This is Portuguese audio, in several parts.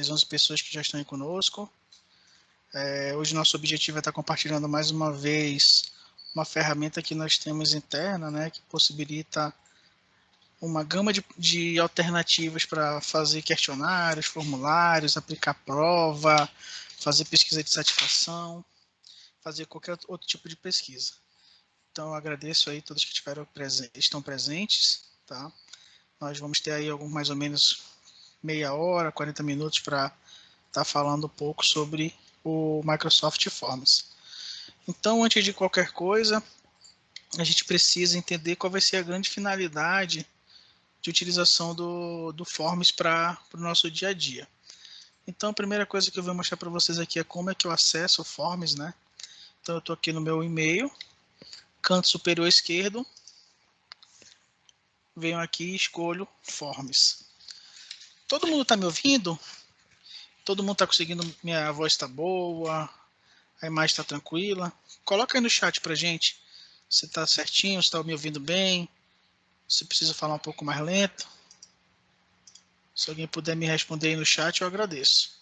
das 11 pessoas que já estão aí conosco. Hoje nosso objetivo é estar compartilhando mais uma vez uma ferramenta que nós temos interna, né, que possibilita uma gama de alternativas para fazer questionários, formulários, aplicar prova, fazer pesquisa de satisfação, fazer qualquer outro tipo de pesquisa. Então, eu agradeço aí todos que estão presentes, tá? Nós vamos ter aí mais ou menos meia hora, 40 minutos para estar falando um pouco sobre o Microsoft Forms. Então, antes de qualquer coisa, a gente precisa entender qual vai ser a grande finalidade de utilização do Forms para o nosso dia a dia. Então, a primeira coisa que eu vou mostrar para vocês aqui é como é que eu acesso o Forms, né? Então, eu estou aqui no meu e-mail, canto superior esquerdo, venho aqui e escolho Forms. Todo mundo está me ouvindo? Todo mundo está conseguindo? Minha voz está boa? A imagem está tranquila? Coloca aí no chat para gente se está certinho, se está me ouvindo bem, se precisa falar um pouco mais lento. Se alguém puder me responder aí no chat, eu agradeço.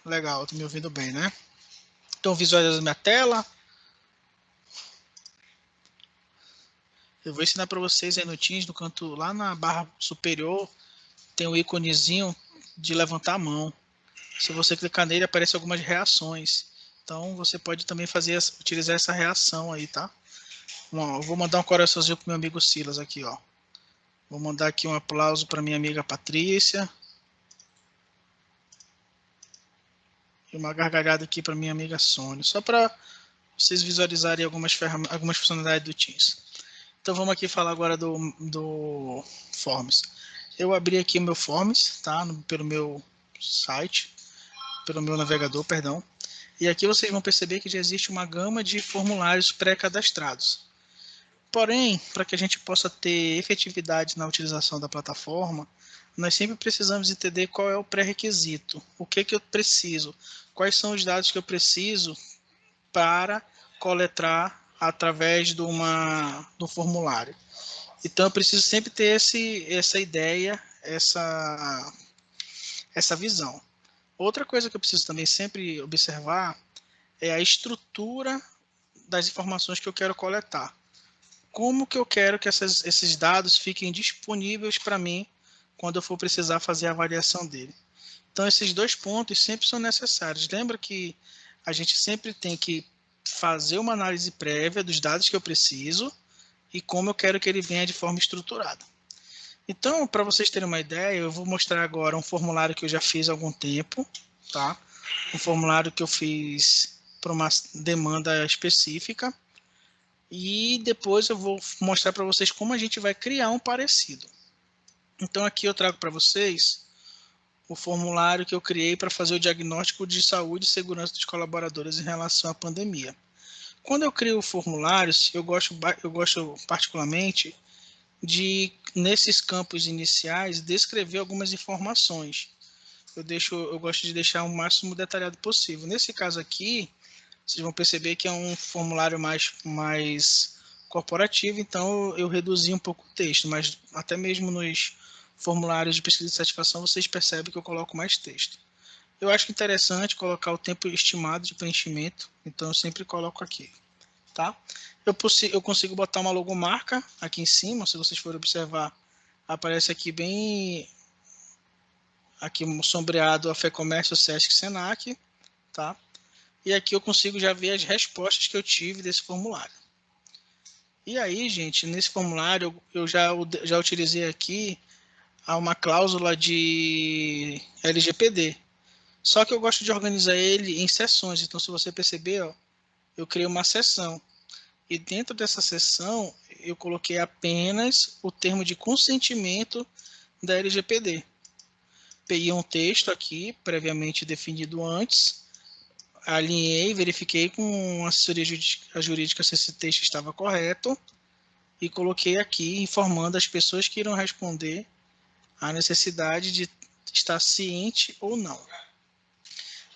Legal, estou me ouvindo bem, né? Então, visualizando minha tela. Eu vou ensinar para vocês aí no Teams, no canto, lá na barra superior, tem o íconezinho de levantar a mão. Se você clicar nele, aparecem algumas reações. Então, você pode também utilizar essa reação aí, tá? Eu vou mandar um coraçãozinho pro meu amigo Silas aqui, ó. Vou mandar aqui um aplauso para minha amiga Patrícia. E uma gargalhada aqui para minha amiga Sônia. Só para vocês visualizarem algumas funcionalidades do Teams. Então vamos aqui falar agora do Forms. Eu abri aqui o meu Forms, tá? Pelo meu site, pelo meu navegador, perdão. E aqui vocês vão perceber que já existe uma gama de formulários pré-cadastrados. Porém, para que a gente possa ter efetividade na utilização da plataforma, nós sempre precisamos entender qual é o pré-requisito, o que eu preciso, quais são os dados que eu preciso para coletar através do formulário. Então, eu preciso sempre ter essa ideia, essa visão. Outra coisa que eu preciso também sempre observar é a estrutura das informações que eu quero coletar. Como que eu quero que esses dados fiquem disponíveis para mim quando eu for precisar fazer a avaliação dele. Então, esses dois pontos sempre são necessários. Lembra que a gente sempre tem que fazer uma análise prévia dos dados que eu preciso e como eu quero que ele venha de forma estruturada. Então, para vocês terem uma ideia, eu vou mostrar agora um formulário que eu já fiz há algum tempo, tá? Um formulário que eu fiz para uma demanda específica. E depois eu vou mostrar para vocês como a gente vai criar um parecido. Então aqui eu trago para vocês o formulário que eu criei para fazer o diagnóstico de saúde e segurança dos colaboradores em relação à pandemia. Quando eu crio formulários, eu gosto particularmente de, nesses campos iniciais, descrever algumas informações. Eu gosto de deixar o máximo detalhado possível. Nesse caso aqui, vocês vão perceber que é um formulário mais corporativo, então eu reduzi um pouco o texto, mas até mesmo nos formulários de pesquisa de satisfação vocês percebem que eu coloco mais texto. Eu acho interessante colocar o tempo estimado de preenchimento, então eu sempre coloco aqui, tá? Eu consigo botar uma logomarca aqui em cima, se vocês forem observar, aparece aqui bem, aqui sombreado a FEComércio, Sesc, Senac, tá? E aqui eu consigo já ver as respostas que eu tive desse formulário. E aí, gente, nesse formulário eu já utilizei aqui uma cláusula de LGPD. Só que eu gosto de organizar ele em seções. Então, se você perceber, ó, eu criei uma seção. E dentro dessa seção, eu coloquei apenas o termo de consentimento da LGPD. Peguei um texto aqui, previamente definido antes, alinhei, verifiquei com a assessoria jurídica se esse texto estava correto e coloquei aqui informando as pessoas que irão responder a necessidade de estar ciente ou não.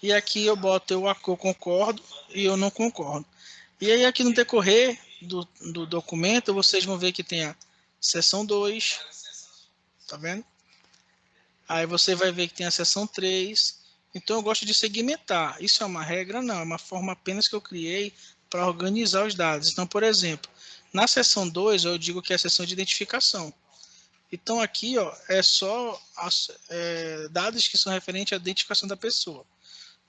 E aqui eu boto eu concordo e eu não concordo. E aí aqui no decorrer do documento, vocês vão ver que tem a seção 2, tá vendo? Aí você vai ver que tem a seção 3. Então eu gosto de segmentar. Isso é uma regra? Não, é uma forma apenas que eu criei para organizar os dados. Então, por exemplo, na seção 2 eu digo que é a seção de identificação. Então aqui ó, é só dados que são referentes à identificação da pessoa.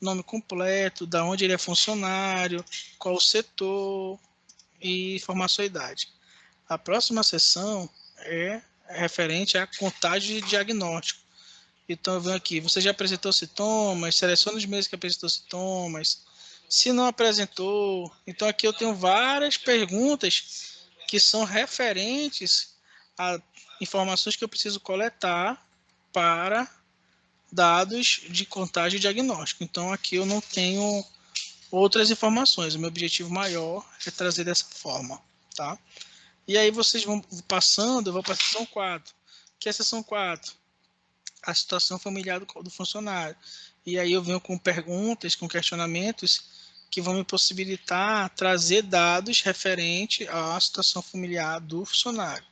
Nome completo, da onde ele é funcionário, qual o setor e informação e idade. A próxima seção é referente à contagem de diagnóstico. Então eu venho aqui, você já apresentou sintomas, seleciona os meses que apresentou sintomas, se não apresentou. Então aqui eu tenho várias perguntas que são referentes a informações que eu preciso coletar para dados de contagem e diagnóstico. Então aqui eu não tenho outras informações, o meu objetivo maior é trazer dessa forma, tá? E aí vocês vão passando, eu vou para a seção 4, que é a seção 4, a situação familiar do funcionário. E aí eu venho com perguntas, com questionamentos que vão me possibilitar trazer dados referentes à situação familiar do funcionário.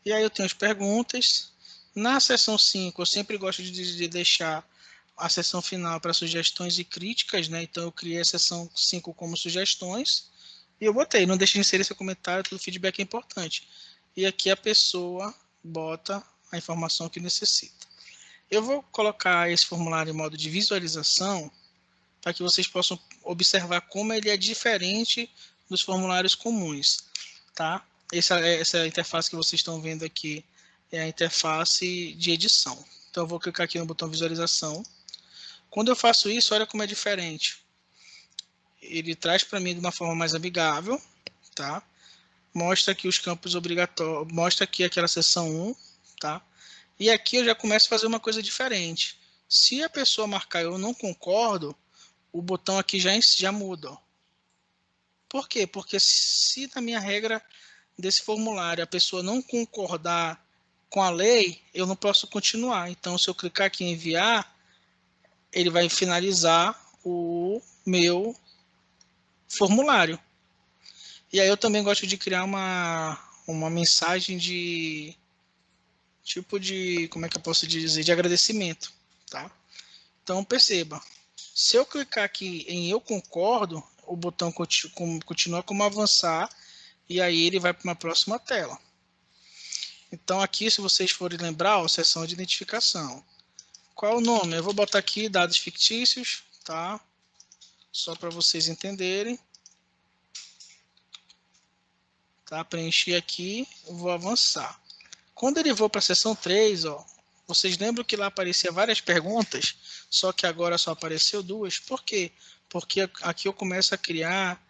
E aí eu tenho as perguntas. Na seção 5, eu sempre gosto de deixar a seção final para sugestões e críticas, né? Então eu criei a seção 5 como sugestões. E eu botei, não deixe de inserir seu comentário, todo feedback é importante. E aqui a pessoa bota a informação que necessita. Eu vou colocar esse formulário em modo de visualização para que vocês possam observar como ele é diferente dos formulários comuns, tá? Essa interface que vocês estão vendo aqui é a interface de edição. Então eu vou clicar aqui no botão visualização. Quando eu faço isso, olha como é diferente. Ele traz para mim de uma forma mais amigável, tá? Mostra aqui os campos obrigatórios, mostra aqui aquela seção 1, tá? E aqui eu já começo a fazer uma coisa diferente. Se a pessoa marcar eu não concordo, o botão aqui já muda. Ó. Por quê? Porque se na minha regra desse formulário a pessoa não concordar com a lei, eu não posso continuar. Então, se eu clicar aqui em enviar, ele vai finalizar o meu formulário. E aí eu também gosto de criar uma mensagem de tipo de, como é que eu posso dizer, de agradecimento, tá? Então perceba, se eu clicar aqui em eu concordo, o botão continua como avançar e aí ele vai para uma próxima tela. Então aqui, se vocês forem lembrar, ó, seção de identificação. Qual é o nome? Eu vou botar aqui dados fictícios, tá? Só para vocês entenderem. Tá? Preenchi aqui, eu vou avançar. Quando ele for para a seção 3, ó, vocês lembram que lá aparecia várias perguntas, só que agora só apareceu 2. Por quê? Porque aqui eu começo a criar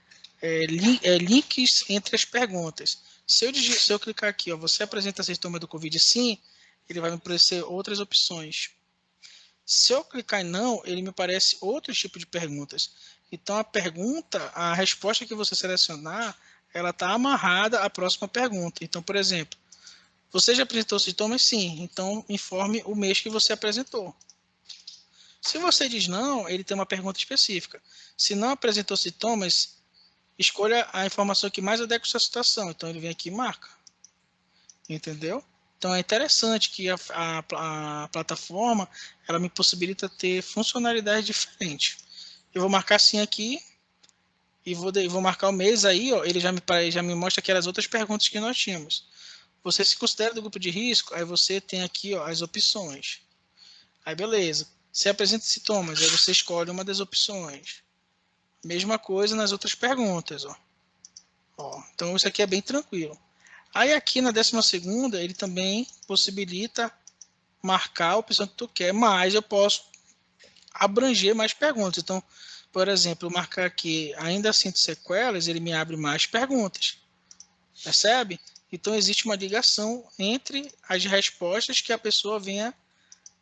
links entre as perguntas. Se eu clicar aqui, ó, você apresenta sintoma do Covid? Sim, ele vai me aparecer outras opções. Se eu clicar em não, ele me aparece outro tipo de perguntas. Então a resposta que você selecionar, ela está amarrada à próxima pergunta. Então, por exemplo, você já apresentou sintomas? Sim. Então, informe o mês que você apresentou. Se você diz não, ele tem uma pergunta específica. Se não apresentou sintomas, escolha a informação que mais adequa à sua situação. Então, ele vem aqui e marca. Entendeu? Então, é interessante que a plataforma ela me possibilita ter funcionalidades diferentes. Eu vou marcar assim aqui e vou marcar o mês aí, ó, ele já me mostra aquelas outras perguntas que nós tínhamos. Você se considera do grupo de risco? Aí você tem aqui ó, as opções. Aí beleza. Você apresenta sintomas, aí você escolhe uma das opções. Mesma coisa nas outras perguntas. Ó, então isso aqui é bem tranquilo. Aí aqui na 12ª ele também possibilita marcar a opção que tu quer, mas eu posso abranger mais perguntas. Então, por exemplo, eu marcar aqui ainda sinto sequelas, ele me abre mais perguntas. Percebe? Então existe uma ligação entre as respostas que a pessoa venha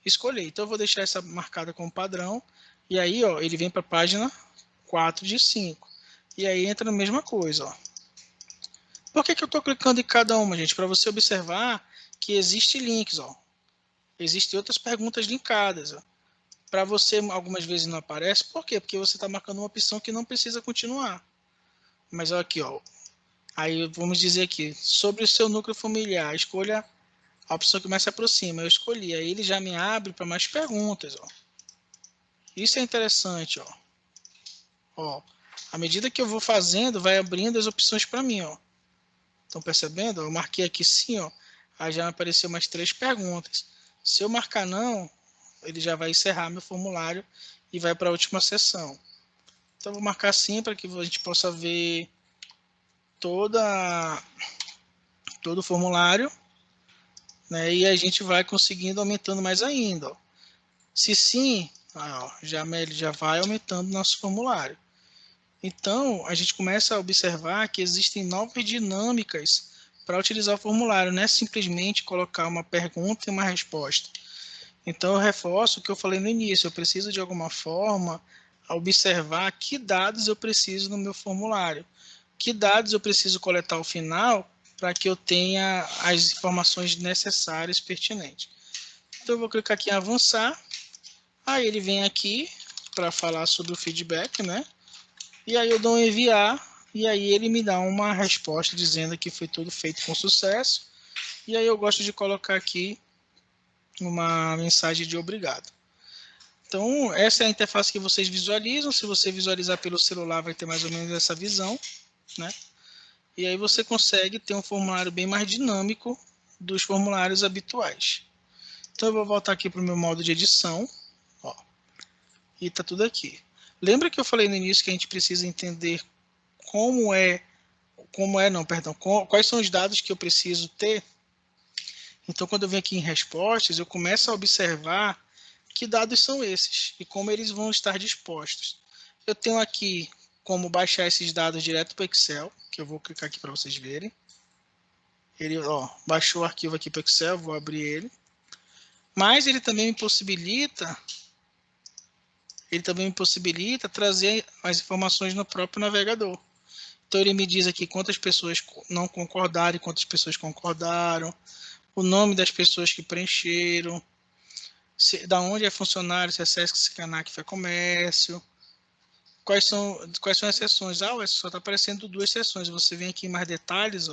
escolher. Então eu vou deixar essa marcada como padrão. E aí ó, ele vem para a página 4 de 5. E aí entra a mesma coisa. Ó. Por que eu estou clicando em cada uma, gente? Para você observar que existem links. Ó. Existem outras perguntas linkadas. Para você algumas vezes não aparece. Por quê? Porque você está marcando uma opção que não precisa continuar. Mas ó, aqui, ó, Aí vamos dizer aqui, sobre o seu núcleo familiar, escolha a opção que mais se aproxima. Eu escolhi, aí ele já me abre para mais perguntas. Ó. Isso é interessante. Ó. À medida que eu vou fazendo, vai abrindo as opções para mim. Estão percebendo? Eu marquei aqui sim, aí já apareceu mais 3 perguntas. Se eu marcar não, ele já vai encerrar meu formulário e vai para a última sessão. Então, eu vou marcar sim para que a gente possa ver todo o formulário, né? E a gente vai conseguindo aumentando mais ainda. Se sim, ele já vai aumentando nosso formulário. Então, a gente começa a observar que existem novas dinâmicas para utilizar o formulário, não é simplesmente colocar uma pergunta e uma resposta. Então, eu reforço o que eu falei no início, eu preciso de alguma forma observar que dados eu preciso no meu formulário, que dados eu preciso coletar ao final para que eu tenha as informações necessárias pertinentes. Então, eu vou clicar aqui em avançar, aí ele vem aqui para falar sobre o feedback, né? E aí eu dou um enviar, e aí ele me dá uma resposta dizendo que foi tudo feito com sucesso. E aí eu gosto de colocar aqui uma mensagem de obrigado. Então, essa é a interface que vocês visualizam. Se você visualizar pelo celular, vai ter mais ou menos essa visão, né? E aí você consegue ter um formulário bem mais dinâmico dos formulários habituais. Então, eu vou voltar aqui para o meu modo de edição. Ó, e está tudo aqui. Lembra que eu falei no início que a gente precisa entender quais são os dados que eu preciso ter? Então, quando eu venho aqui em respostas, eu começo a observar que dados são esses e como eles vão estar dispostos. Eu tenho aqui como baixar esses dados direto para o Excel, que eu vou clicar aqui para vocês verem. Ele baixou o arquivo aqui para o Excel, vou abrir ele. Mas ele também me possibilita trazer as informações no próprio navegador. Então ele me diz aqui quantas pessoas não concordaram e quantas pessoas concordaram, o nome das pessoas que preencheram, da onde é funcionário, se é Sesc, Senac, Fecomércio, quais são as sessões. Só está aparecendo 2 sessões. Você vem aqui em mais detalhes,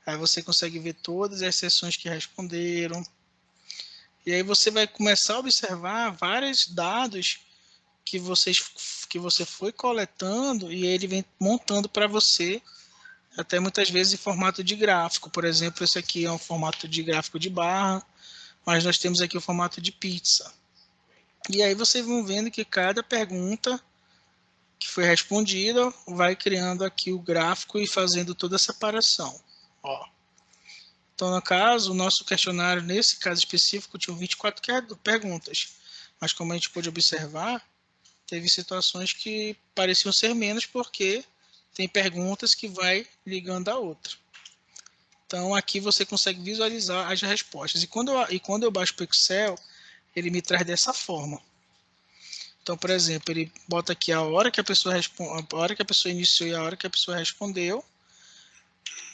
aí você consegue ver todas as sessões que responderam. E aí você vai começar a observar vários dados que você foi coletando e ele vem montando para você, até muitas vezes em formato de gráfico. Por exemplo, esse aqui é um formato de gráfico de barra, mas nós temos aqui o formato de pizza. E aí vocês vão vendo que cada pergunta que foi respondida vai criando aqui o gráfico e fazendo toda a separação. Então, no caso, o nosso questionário, nesse caso específico, tinha 24 perguntas. Mas como a gente pôde observar, teve situações que pareciam ser menos porque tem perguntas que vai ligando a outra. Então, aqui você consegue visualizar as respostas. E quando eu baixo para o Excel, ele me traz dessa forma. Então, por exemplo, ele bota aqui a hora que a pessoa iniciou e a hora que a pessoa respondeu.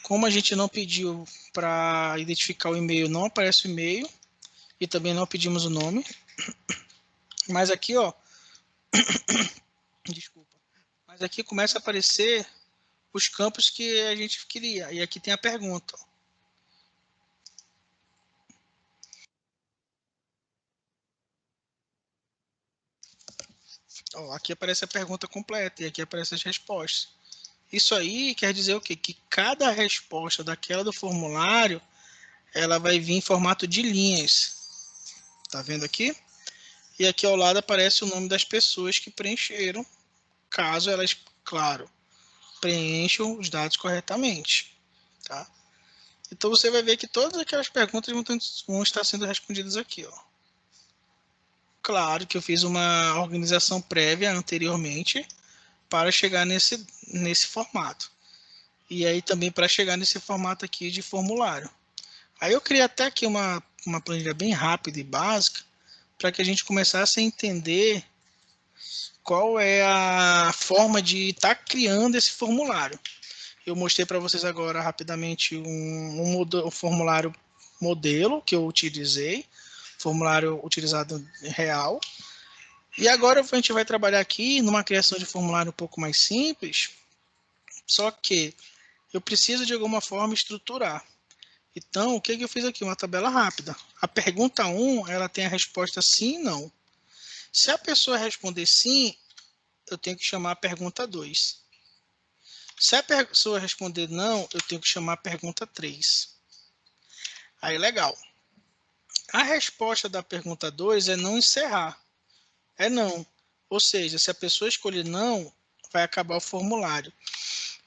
Como a gente não pediu para identificar o e-mail, não aparece o e-mail e também não pedimos o nome. Mas aqui, desculpa. Mas aqui começa a aparecer os campos que a gente queria. E aqui tem a pergunta. Aqui aparece a pergunta completa e aqui aparecem as respostas. Isso aí quer dizer o quê? Que cada resposta daquela do formulário, ela vai vir em formato de linhas. Tá vendo aqui? E aqui ao lado aparece o nome das pessoas que preencheram, caso elas, claro, preencham os dados corretamente. Tá? Então você vai ver que todas aquelas perguntas vão estar sendo respondidas aqui. Claro que eu fiz uma organização prévia anteriormente para chegar nesse formato. E aí também para chegar nesse formato aqui de formulário. Aí eu criei até aqui uma planilha bem rápida e básica para que a gente começasse a entender qual é a forma de estar criando esse formulário. Eu mostrei para vocês agora rapidamente um formulário modelo que eu utilizei, formulário utilizado real. E agora a gente vai trabalhar aqui numa criação de formulário um pouco mais simples, só que eu preciso de alguma forma estruturar. Então, o que eu fiz aqui? Uma tabela rápida. A pergunta 1, ela tem a resposta sim e não. Se a pessoa responder sim, eu tenho que chamar a pergunta 2. Se a pessoa responder não, eu tenho que chamar a pergunta 3. Aí, legal. A resposta da pergunta 2 é não encerrar. É não. Ou seja, se a pessoa escolher não, vai acabar o formulário.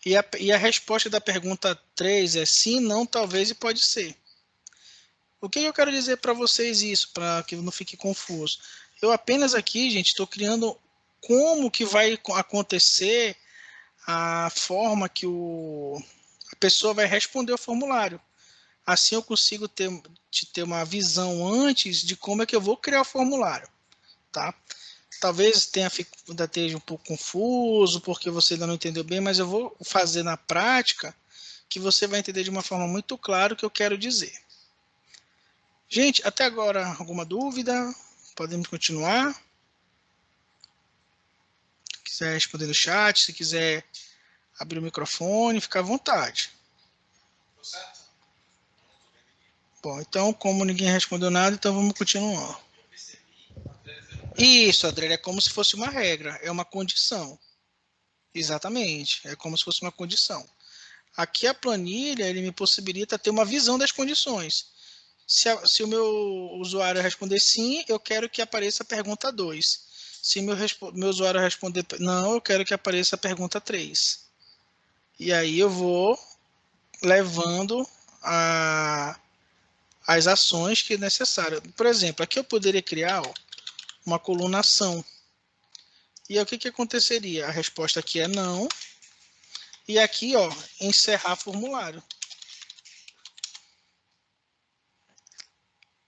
E a resposta da pergunta 3 é sim, não, talvez e pode ser. O que eu quero dizer para vocês isso, para que não fique confuso? Eu apenas aqui, gente, estou criando como que vai acontecer a forma que a pessoa vai responder o formulário. Assim eu consigo ter uma visão antes de como é que eu vou criar o formulário, tá? Talvez ainda esteja um pouco confuso, porque você ainda não entendeu bem, mas eu vou fazer na prática que você vai entender de uma forma muito clara o que eu quero dizer. Gente, até agora, alguma dúvida? Podemos continuar? Se quiser responder no chat, se quiser abrir o microfone, fica à vontade. Bom, então, como ninguém respondeu nada, então vamos continuar. Isso, André, é como se fosse uma regra, é uma condição. Exatamente, é como se fosse uma condição. Aqui a planilha, ele me possibilita ter uma visão das condições. Se o meu usuário responder sim, eu quero que apareça a pergunta 2. Se meu usuário responder não, eu quero que apareça a pergunta 3. E aí eu vou levando as ações que é necessário. Por exemplo, aqui eu poderia criar uma coluna ação. E aí, o que aconteceria? A resposta aqui é não. E aqui, ó, encerrar formulário.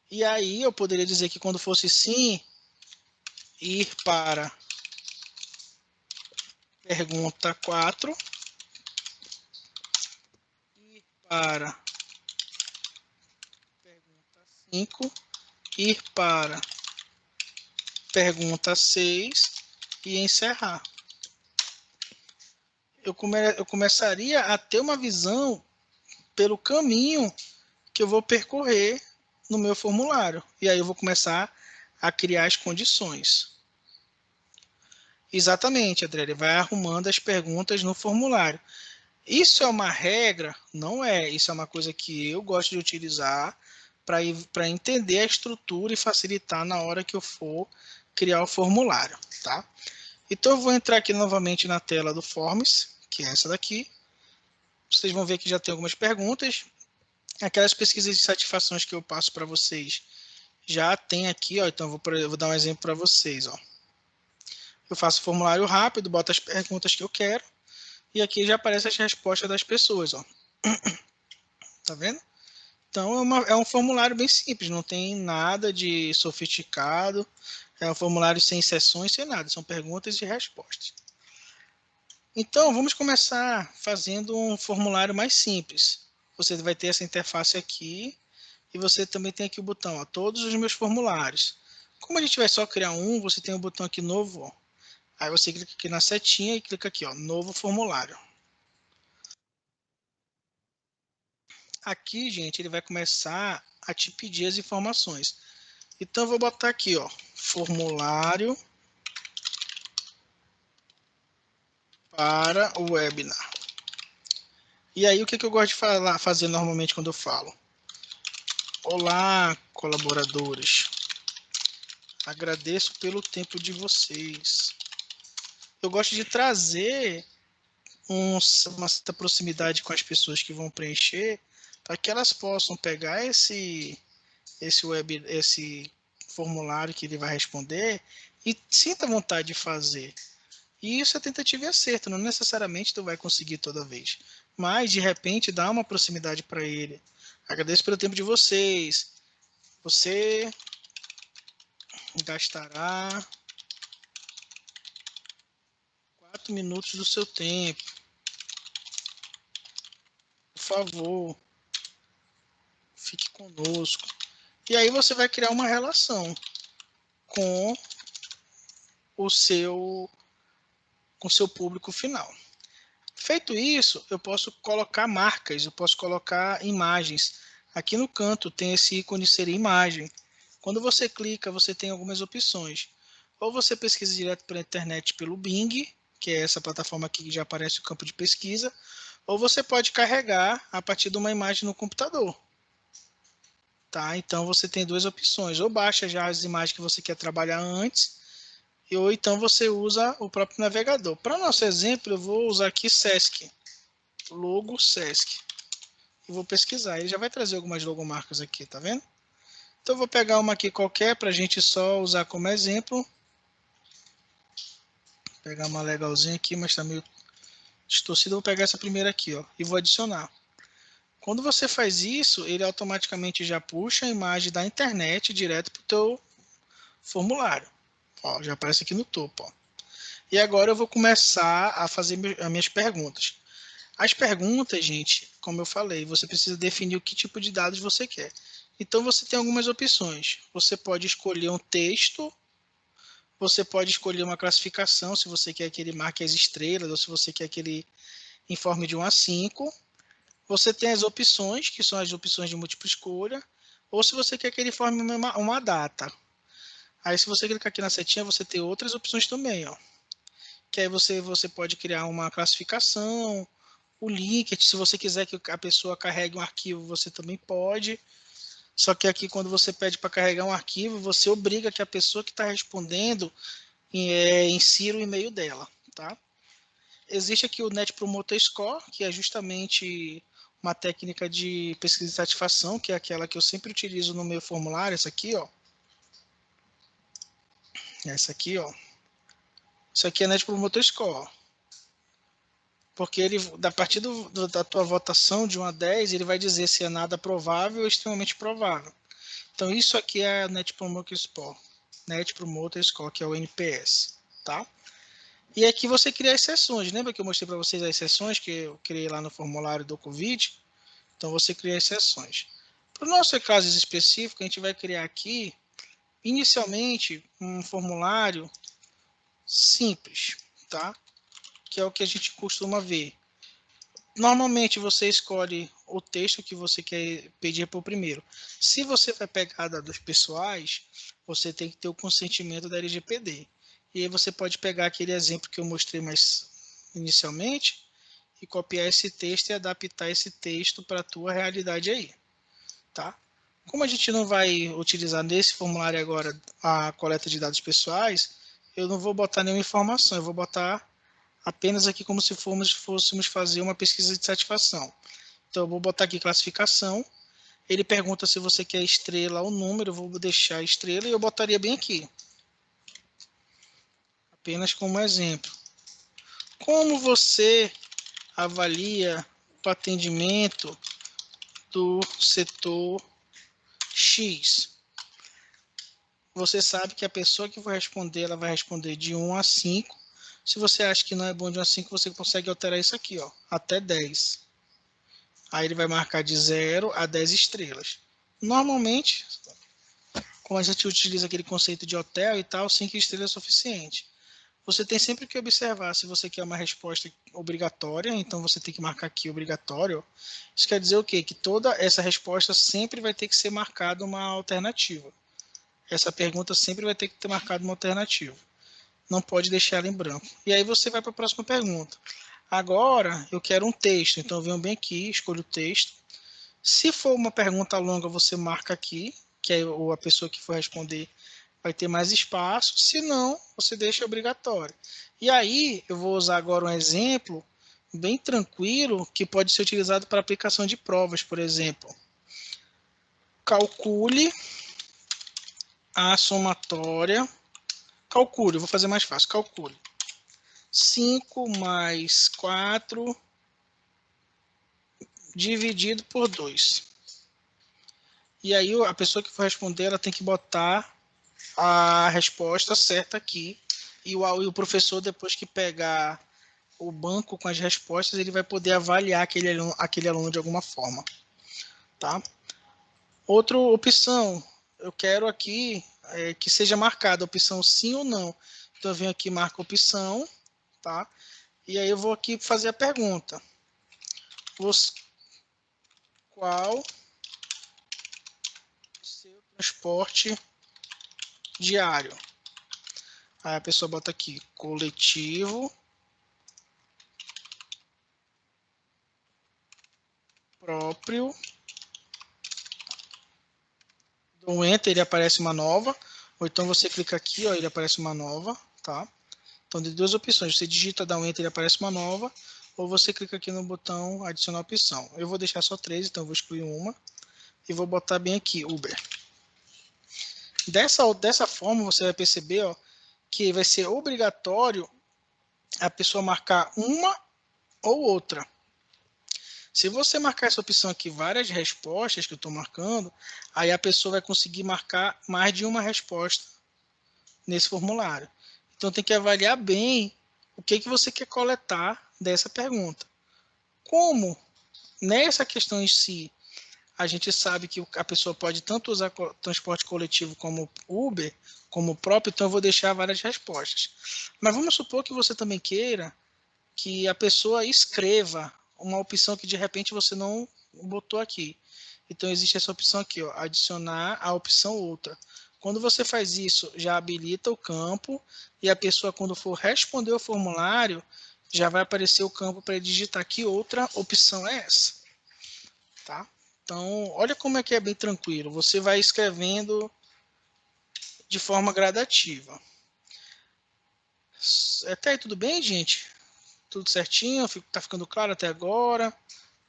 E aí eu poderia dizer que quando fosse sim, ir para pergunta 4, ir para pergunta 5, ir para pergunta 6 e encerrar. Eu começaria a ter uma visão pelo caminho que eu vou percorrer no meu formulário. E aí eu vou começar a criar as condições. Exatamente, André, ele vai arrumando as perguntas no formulário. Isso é uma regra? Não é. Isso é uma coisa que eu gosto de utilizar para entender a estrutura e facilitar na hora que eu for criar o formulário, tá? Então eu vou entrar aqui novamente na tela do Forms, que é essa daqui. Vocês vão ver que já tem algumas perguntas. Aquelas pesquisas de satisfações que eu passo para vocês já tem aqui, ó. Então eu vou dar um exemplo para vocês, ó. Eu faço formulário rápido, boto as perguntas que eu quero e aqui já aparecem as respostas das pessoas, ó. Tá vendo? Então é um formulário bem simples, não tem nada de sofisticado, é um formulário sem seções, sem nada, são perguntas e respostas. Então vamos começar fazendo um formulário mais simples. Você vai ter essa interface aqui e você também tem aqui o botão, ó, todos os meus formulários. Como a gente vai só criar um, você tem o botão aqui novo, ó. Aí você clica aqui na setinha e clica aqui, ó, novo formulário. Aqui, gente, ele vai começar a te pedir as informações. Então, eu vou botar aqui, ó, formulário para o webinar. E aí, o que eu gosto de fazer normalmente quando eu falo? Olá, colaboradores. Agradeço pelo tempo de vocês. Eu gosto de trazer uma certa proximidade com as pessoas que vão preencher, para que elas possam pegar esse formulário que ele vai responder e sinta vontade de fazer. E isso é tentativa e acerto, não necessariamente tu vai conseguir toda vez, mas de repente dá uma proximidade para ele. Agradeço pelo tempo de vocês. Você gastará 4 minutos do seu tempo. Por favor, fique conosco. E aí você vai criar uma relação com o seu público final. Feito isso, eu posso colocar marcas, eu posso colocar imagens. Aqui no canto tem esse ícone ser imagem. Quando você clica, você tem algumas opções. Ou você pesquisa direto pela internet pelo Bing, que é essa plataforma aqui que já aparece o campo de pesquisa, ou você pode carregar a partir de uma imagem no computador. Tá? Então você tem duas opções, ou baixa já as imagens que você quer trabalhar antes, ou então você usa o próprio navegador. Para nosso exemplo, eu vou usar aqui Sesc, logo Sesc. E vou pesquisar, ele já vai trazer algumas logomarcas aqui, tá vendo? Então eu vou pegar uma aqui qualquer para a gente só usar como exemplo. Vou pegar uma legalzinha aqui, mas está meio distorcida. Vou pegar essa primeira aqui, ó, e vou adicionar. Quando você faz isso, ele automaticamente já puxa a imagem da internet direto para o teu formulário. Ó, já aparece aqui no topo. Ó. E agora eu vou começar a fazer as minhas perguntas. As perguntas, gente, como eu falei, você precisa definir o que tipo de dados você quer. Então você tem algumas opções. Você pode escolher um texto, você pode escolher uma classificação, se você quer que ele marque as estrelas, ou se você quer que ele informe de 1 a 5. Você tem as opções, que são as opções de múltipla escolha, ou se você quer que ele forme uma data. Aí se você clicar aqui na setinha, você tem outras opções também, ó. Que aí você pode criar uma classificação, o link, se você quiser que a pessoa carregue um arquivo, você também pode. Só que aqui quando você pede para carregar um arquivo, você obriga que a pessoa que está respondendo insira o e-mail dela, tá? Existe aqui o Net Promoter Score, que é justamente uma técnica de pesquisa de satisfação, que é aquela que eu sempre utilizo no meu formulário, essa aqui, ó. Essa aqui, ó. Isso aqui é Net Promoter Score. Porque ele, a partir da tua votação de 1 a 10, ele vai dizer se é nada provável ou extremamente provável. Então, isso aqui é a Net Promoter Score. Net Promoter Score, que é o NPS, tá? E aqui você cria as sessões. Lembra que eu mostrei para vocês as sessões que eu criei lá no formulário do Covid? Então, você cria as sessões. Para o nosso caso específico, a gente vai criar aqui, inicialmente, um formulário simples, tá? Que é o que a gente costuma ver. Normalmente, você escolhe o texto que você quer pedir para o primeiro. Se você vai pegar dados pessoais, você tem que ter o consentimento da LGPD. E aí você pode pegar aquele exemplo que eu mostrei mais inicialmente e copiar esse texto e adaptar esse texto para a tua realidade aí, tá? Como a gente não vai utilizar nesse formulário agora a coleta de dados pessoais, eu não vou botar nenhuma informação, eu vou botar apenas aqui como se fôssemos fazer uma pesquisa de satisfação. Então eu vou botar aqui classificação, ele pergunta se você quer estrela ou número, eu vou deixar estrela e eu botaria bem aqui. Apenas como exemplo. Como você avalia o atendimento do setor X? Você sabe que a pessoa que vai responder, ela vai responder de 1 a 5. Se você acha que não é bom de 1 a 5, você consegue alterar isso aqui, ó, até 10. Aí ele vai marcar de 0 a 10 estrelas. Normalmente, como a gente utiliza aquele conceito de hotel e tal, 5 estrelas é suficiente. Você tem sempre que observar se você quer uma resposta obrigatória, então você tem que marcar aqui obrigatório. Isso quer dizer o quê? Que toda essa resposta sempre vai ter que ser marcada uma alternativa. Essa pergunta sempre vai ter que ter marcado uma alternativa. Não pode deixar ela em branco. E aí você vai para a próxima pergunta. Agora, eu quero um texto, então eu venho bem aqui, escolho o texto. Se for uma pergunta longa, você marca aqui, que aí a pessoa que for responder vai ter mais espaço, se não, você deixa obrigatório. E aí, eu vou usar agora um exemplo bem tranquilo, que pode ser utilizado para aplicação de provas, por exemplo. Calcule a somatória. Calcule, vou fazer mais fácil, calcule. 5 mais 4 dividido por 2. E aí, a pessoa que for responder, ela tem que botar a resposta certa aqui. E o professor, depois que pegar o banco com as respostas, ele vai poder avaliar aquele aluno de alguma forma. Tá? Outra opção, eu quero aqui que seja marcada a opção sim ou não. Então eu venho aqui e marco a opção, tá? E aí eu vou aqui fazer a pergunta. Qual seu transporte diário? Aí a pessoa bota aqui, coletivo, próprio. Dou um Enter, ele aparece uma nova. Ou então você clica aqui, ó, ele aparece uma nova, tá? Então, tem duas opções. Você digita, dá um Enter, ele aparece uma nova. Ou você clica aqui no botão adicionar opção. Eu vou deixar só 3, então eu vou excluir uma. E vou botar bem aqui, Uber. Dessa forma, você vai perceber, ó, que vai ser obrigatório a pessoa marcar uma ou outra. Se você marcar essa opção aqui, várias respostas que eu estou marcando, aí a pessoa vai conseguir marcar mais de uma resposta nesse formulário. Então tem que avaliar bem o que você quer coletar dessa pergunta. Como nessa questão em si, a gente sabe que a pessoa pode tanto usar transporte coletivo como Uber, como próprio, então eu vou deixar várias respostas. Mas vamos supor que você também queira que a pessoa escreva uma opção que de repente você não botou aqui. Então existe essa opção aqui, ó, adicionar a opção outra. Quando você faz isso, já habilita o campo e a pessoa, quando for responder o formulário, já vai aparecer o campo para digitar que outra opção é essa. Tá? Então, olha como é que é bem tranquilo. Você vai escrevendo de forma gradativa. Até aí tudo bem, gente? Tudo certinho? Tá ficando claro até agora?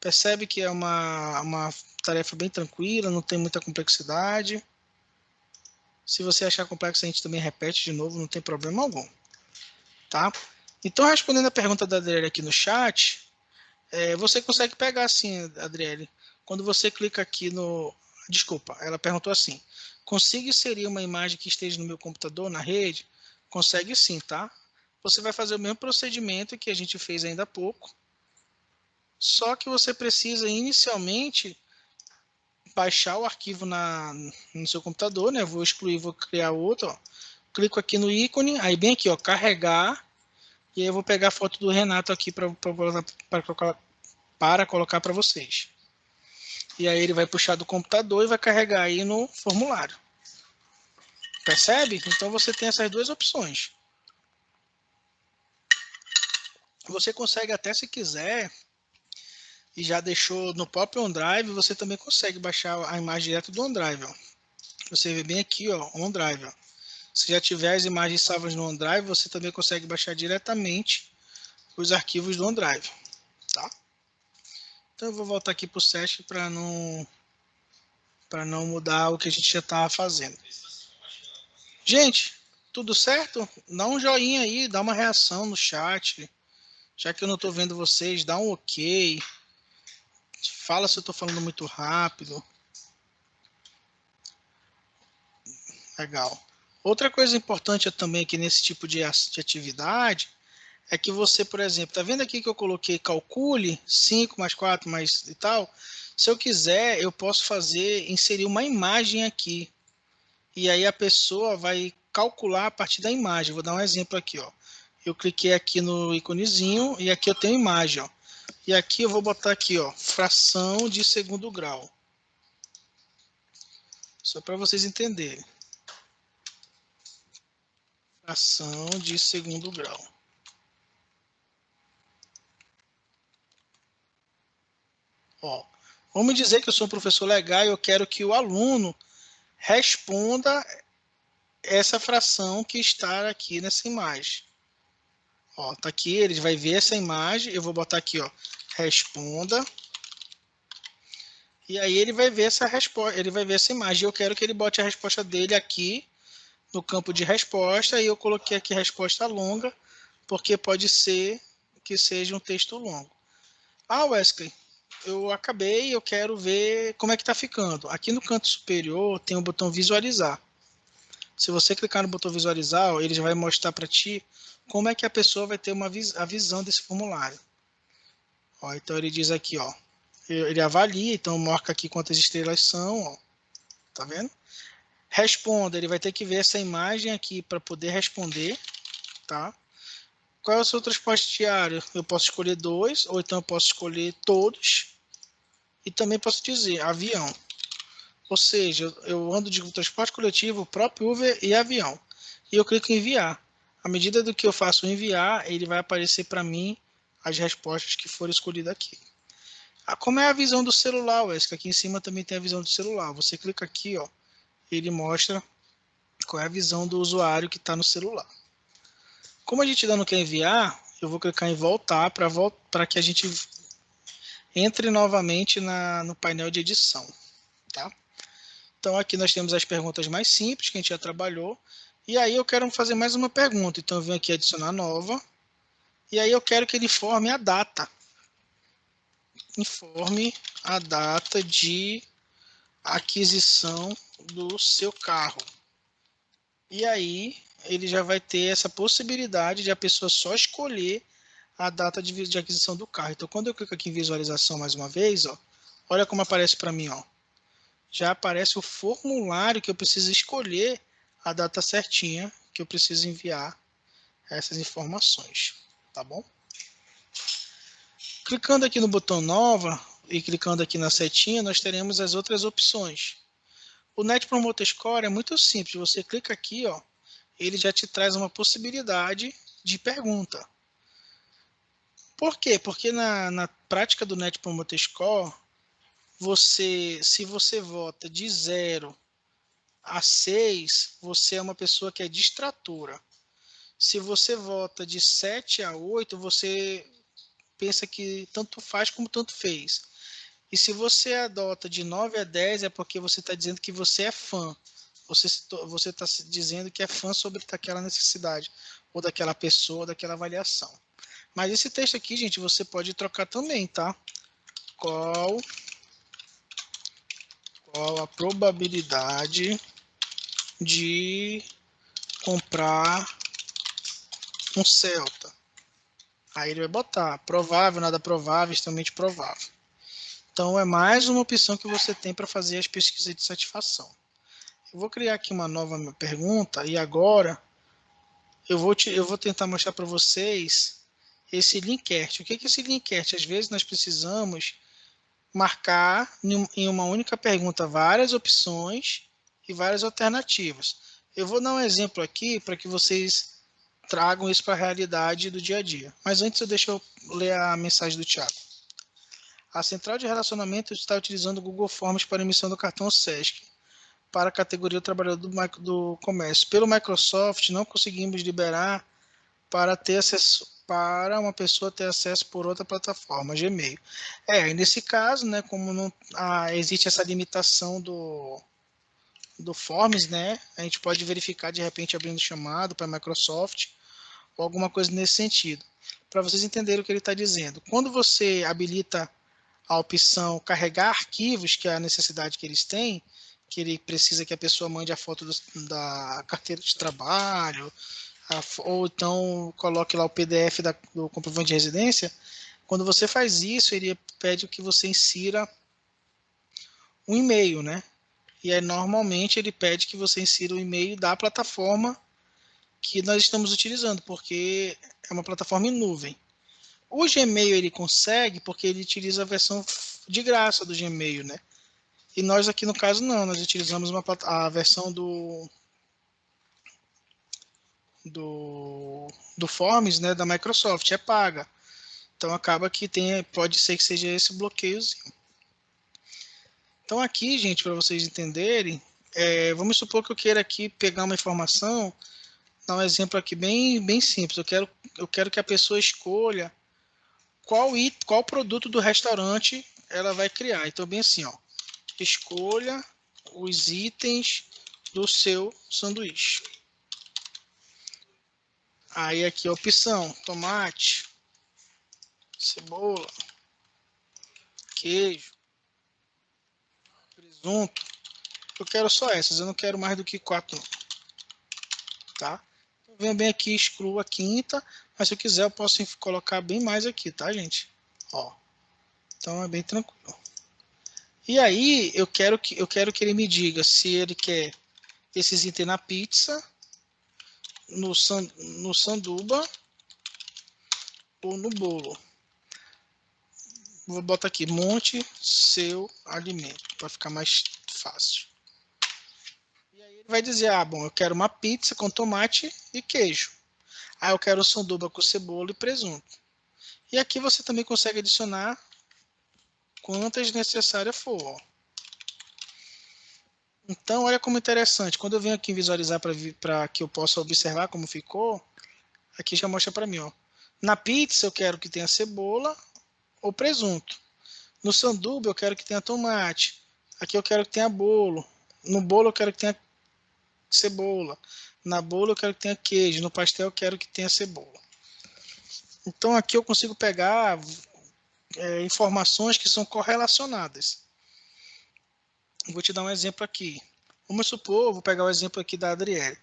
Percebe que é uma tarefa bem tranquila, não tem muita complexidade. Se você achar complexo, a gente também repete de novo, não tem problema algum. Tá? Então, respondendo a pergunta da Adriele aqui no chat, você consegue pegar assim, Adriele, quando você clica aqui no... Desculpa, ela perguntou assim, consigo inserir uma imagem que esteja no meu computador, na rede? Consegue sim, tá? Você vai fazer o mesmo procedimento que a gente fez ainda há pouco, só que você precisa inicialmente baixar o arquivo no seu computador, né? Vou excluir, vou criar outro, ó. Clico aqui no ícone, aí bem aqui, ó, carregar, e aí eu vou pegar a foto do Renato aqui para colocar para vocês. E aí ele vai puxar do computador e vai carregar aí no formulário. Percebe? Então você tem essas duas opções. Você consegue até, se quiser, e já deixou no próprio OneDrive, você também consegue baixar a imagem direto do OneDrive. Ó. Você vê bem aqui, ó, OneDrive. Ó. Se já tiver as imagens salvas no OneDrive, você também consegue baixar diretamente os arquivos do OneDrive. Tá? Então eu vou voltar aqui para o SESC para não mudar o que a gente já estava fazendo. Gente, tudo certo? Dá um joinha aí, dá uma reação no chat. Já que eu não estou vendo vocês, dá um ok. Fala se eu estou falando muito rápido. Legal. Outra coisa importante também aqui nesse tipo de atividade é que você, por exemplo, tá vendo aqui que eu coloquei calcule 5 mais 4 mais e tal? Se eu quiser, eu posso inserir uma imagem aqui. E aí a pessoa vai calcular a partir da imagem. Vou dar um exemplo aqui, ó. Eu cliquei aqui no íconezinho e aqui eu tenho imagem, ó. E aqui eu vou botar aqui, ó, fração de segundo grau. Só para vocês entenderem. Fração de segundo grau. Ó, vamos dizer que eu sou um professor legal e eu quero que o aluno responda essa fração que está aqui nessa imagem. Ó, tá aqui, ele vai ver essa imagem, eu vou botar aqui, ó, responda. E aí ele vai ver essa resposta, ele vai ver essa imagem. Eu quero que ele bote a resposta dele aqui no campo de resposta e eu coloquei aqui resposta longa, porque pode ser que seja um texto longo. Ah, Wesley, eu acabei, eu quero ver como é que está ficando. Aqui no canto superior tem o botão visualizar. Se você clicar no botão visualizar, ele já vai mostrar para ti como é que a pessoa vai ter a visão desse formulário. Ó, então ele diz aqui, ó, ele avalia, então marca aqui quantas estrelas são, ó, tá vendo? Responda, ele vai ter que ver essa imagem aqui para poder responder, tá? Qual é o seu transporte diário? Eu posso escolher 2, ou então eu posso escolher todos. E também posso dizer avião. Ou seja, eu ando de transporte coletivo, próprio Uber e avião. E eu clico em enviar. À medida do que eu faço enviar, ele vai aparecer para mim as respostas que foram escolhidas aqui. Como é a visão do celular, Wesley? Aqui em cima também tem a visão do celular. Você clica aqui, ó, ele mostra qual é a visão do usuário que está no celular. Como a gente ainda não quer enviar, eu vou clicar em voltar para que a gente entre novamente no painel de edição. Tá? Então aqui nós temos as perguntas mais simples que a gente já trabalhou. E aí eu quero fazer mais uma pergunta. Então eu venho aqui adicionar nova. E aí eu quero que ele informe a data. Informe a data de aquisição do seu carro. E aí ele já vai ter essa possibilidade de a pessoa só escolher a data de aquisição do carro. Então quando eu clico aqui em visualização mais uma vez, ó, olha como aparece para mim, ó. Já aparece o formulário que eu preciso escolher a data certinha que eu preciso enviar essas informações, tá bom? Clicando aqui no botão nova e clicando aqui na setinha, nós teremos as outras opções. O Net Promoter Score é muito simples, você clica aqui, ó, ele já te traz uma possibilidade de pergunta. Por quê? Porque na prática do Net Promoter Score, se você vota de 0 a 6, você é uma pessoa que é distratora. Se você vota de 7 a 8, você pensa que tanto faz como tanto fez. E se você adota de 9 a 10, é porque você está dizendo que você é fã. Você está dizendo que é fã sobre aquela necessidade, ou daquela pessoa, ou daquela avaliação. Mas esse texto aqui, gente, você pode trocar também, tá? Qual a probabilidade de comprar um Celta? Aí ele vai botar provável, nada provável, extremamente provável. Então é mais uma opção que você tem para fazer as pesquisas de satisfação. Eu vou criar aqui uma nova pergunta e agora eu vou tentar mostrar para vocês esse linkert. O que é esse linkert? Às vezes nós precisamos marcar em uma única pergunta várias opções e várias alternativas. Eu vou dar um exemplo aqui para que vocês tragam isso para a realidade do dia a dia. Mas antes, deixa eu ler a mensagem do Thiago. A central de relacionamento está utilizando o Google Forms para emissão do cartão SESC para a categoria do trabalhador do comércio. Pelo Microsoft, não conseguimos liberar para ter acesso, para uma pessoa ter acesso por outra plataforma, Gmail. Nesse caso, né, como não existe essa limitação do Forms, né, a gente pode verificar de repente abrindo chamado para a Microsoft ou alguma coisa nesse sentido. Para vocês entenderem o que ele está dizendo. Quando você habilita a opção carregar arquivos, que é a necessidade que eles têm, que ele precisa que a pessoa mande a foto da carteira de trabalho, ou então coloque lá o PDF do comprovante de residência. Quando você faz isso, ele pede que você insira um e-mail, né? E aí normalmente ele pede que você insira o e-mail da plataforma que nós estamos utilizando, porque é uma plataforma em nuvem. O Gmail ele consegue porque ele utiliza a versão de graça do Gmail, né? E nós aqui no caso não, nós utilizamos a versão do Forms, né, da Microsoft, é paga. Então acaba que pode ser que seja esse bloqueiozinho. Então aqui, gente, para vocês entenderem, vamos supor que eu queira aqui pegar uma informação, dar um exemplo aqui bem simples. Eu quero que a pessoa escolha qual produto do restaurante ela vai criar. Então bem assim, ó, escolha os itens do seu sanduíche. Aí aqui a opção, tomate, cebola, queijo, presunto. Eu quero só essas, eu não quero mais do que 4, tá? Então, venho bem aqui, excluo a quinta, mas se eu quiser eu posso colocar bem mais aqui, tá, gente? Ó, então é bem tranquilo. E aí eu quero que ele me diga se ele quer esses itens na pizza, no sanduba ou no bolo. Vou botar aqui, monte seu alimento, para ficar mais fácil. E aí ele vai dizer, ah, bom, eu quero uma pizza com tomate e queijo. Aí eu quero um sanduba com cebola e presunto. E aqui você também consegue adicionar quantas necessárias for. Então, olha como interessante. Quando eu venho aqui visualizar para que eu possa observar como ficou, aqui já mostra para mim. Ó. Na pizza eu quero que tenha cebola ou presunto. No sanduba eu quero que tenha tomate. Aqui eu quero que tenha bolo. No bolo eu quero que tenha cebola. Na bolo eu quero que tenha queijo. No pastel eu quero que tenha cebola. Então aqui eu consigo pegar informações que são correlacionadas. Vou te dar um exemplo aqui. Vamos supor, vou pegar o exemplo aqui da Adriele.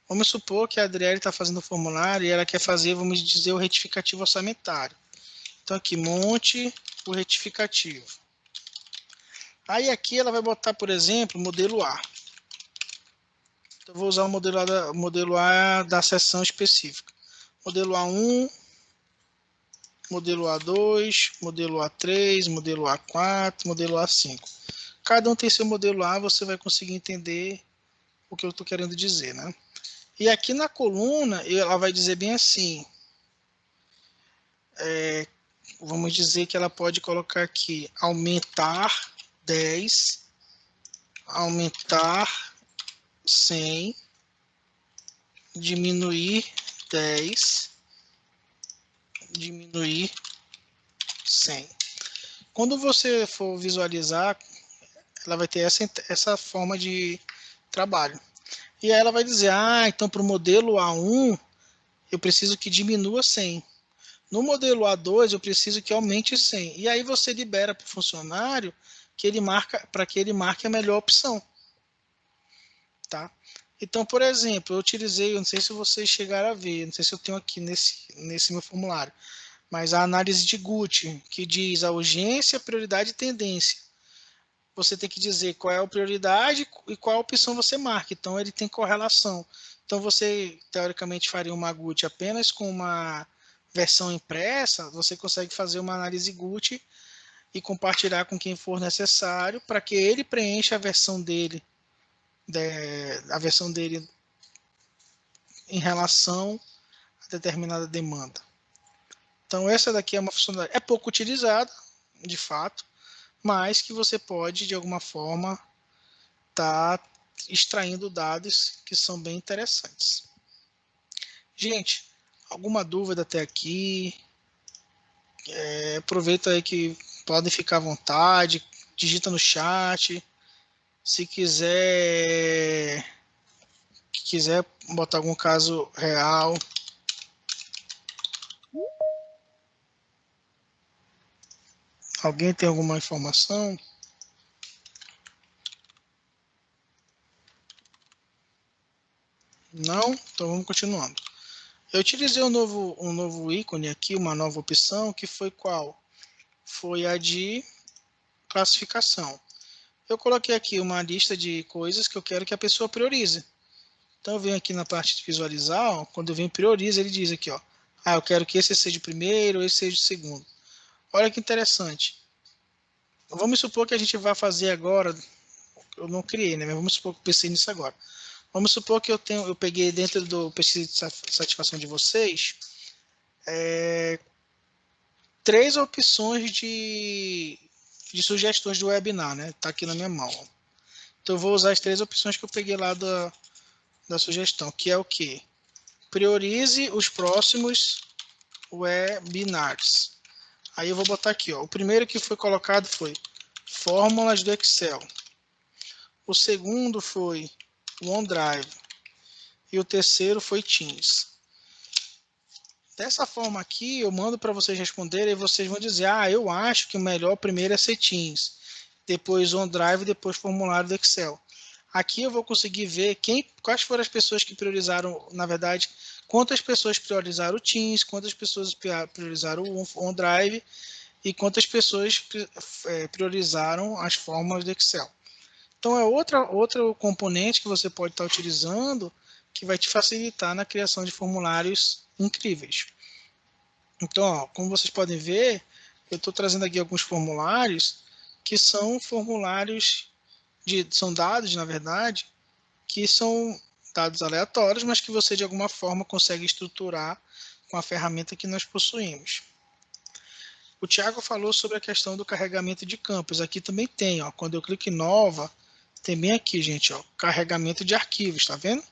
Vamos supor que a Adriele está fazendo o formulário e ela quer fazer, vamos dizer, o retificativo orçamentário. Então aqui, monte o retificativo. Aí aqui ela vai botar, por exemplo, modelo A. Então, eu vou usar o modelo A da seção específica. Modelo A1, modelo A2, modelo A3, modelo A4, modelo A5. Cada um tem seu modelo A, você vai conseguir entender o que eu estou querendo dizer, né? E aqui na coluna, ela vai dizer bem assim, vamos dizer que ela pode colocar aqui, aumentar 10, aumentar 100, diminuir 10, diminuir 100. Quando você for visualizar, ela vai ter essa forma de trabalho. E aí ela vai dizer, ah, então para o modelo A1, eu preciso que diminua 100. No modelo A2, eu preciso que aumente 100. E aí você libera para o funcionário que ele marca, para que ele marque a melhor opção. Tá? Então, por exemplo, eu utilizei, eu não sei se vocês chegaram a ver, não sei se eu tenho aqui nesse meu formulário, mas a análise de Gucci, que diz a urgência, prioridade e tendência. Você tem que dizer qual é a prioridade e qual a opção você marca. Então, ele tem correlação. Então, você, teoricamente, faria uma Gucci apenas com uma versão impressa, você consegue fazer uma análise Gucci e compartilhar com quem for necessário para que ele preencha a versão dele em relação a determinada demanda. Então essa daqui é uma funcionalidade, é pouco utilizada, de fato, mas que você pode, de alguma forma, estar extraindo dados que são bem interessantes. Gente, alguma dúvida até aqui? Aproveita aí que podem ficar à vontade, digita no chat. Se quiser botar algum caso real. Alguém tem alguma informação? Não? Então vamos continuando. Eu utilizei um novo ícone aqui, uma nova opção, que foi qual? Foi a de classificação. Eu coloquei aqui uma lista de coisas que eu quero que a pessoa priorize. Então eu venho aqui na parte de visualizar, ó, quando eu venho prioriza, ele diz aqui, ó, ah, eu quero que esse seja o primeiro, esse seja o segundo. Olha que interessante. Vamos supor que a gente vai fazer agora, eu não criei, né? Mas vamos supor que eu pensei nisso agora. Vamos supor que eu peguei dentro do pesquisa de satisfação de vocês 3 opções de sugestões do webinar, né? Tá aqui na minha mão. Então eu vou usar as 3 opções que eu peguei lá da sugestão, que é o que? Priorize os próximos webinars. Aí eu vou botar aqui, ó. O primeiro que foi colocado foi fórmulas do Excel. O segundo foi o OneDrive. E o terceiro foi Teams. Dessa forma aqui, eu mando para vocês responderem e vocês vão dizer, ah, eu acho que o melhor primeiro é ser Teams, depois OneDrive, depois formulário do Excel. Aqui eu vou conseguir ver quais foram as pessoas que priorizaram, na verdade, quantas pessoas priorizaram o Teams, quantas pessoas priorizaram o OneDrive e quantas pessoas priorizaram as fórmulas do Excel. Então é outro componente que você pode estar utilizando que vai te facilitar na criação de formulários incríveis. Então, ó, como vocês podem ver, eu estou trazendo aqui alguns formulários que são formulários são dados, na verdade, que são dados aleatórios, mas que você de alguma forma consegue estruturar com a ferramenta que nós possuímos. O Thiago falou sobre a questão do carregamento de campos. Aqui também tem, ó, quando eu clico em nova, tem bem aqui, gente, ó, carregamento de arquivos, tá vendo?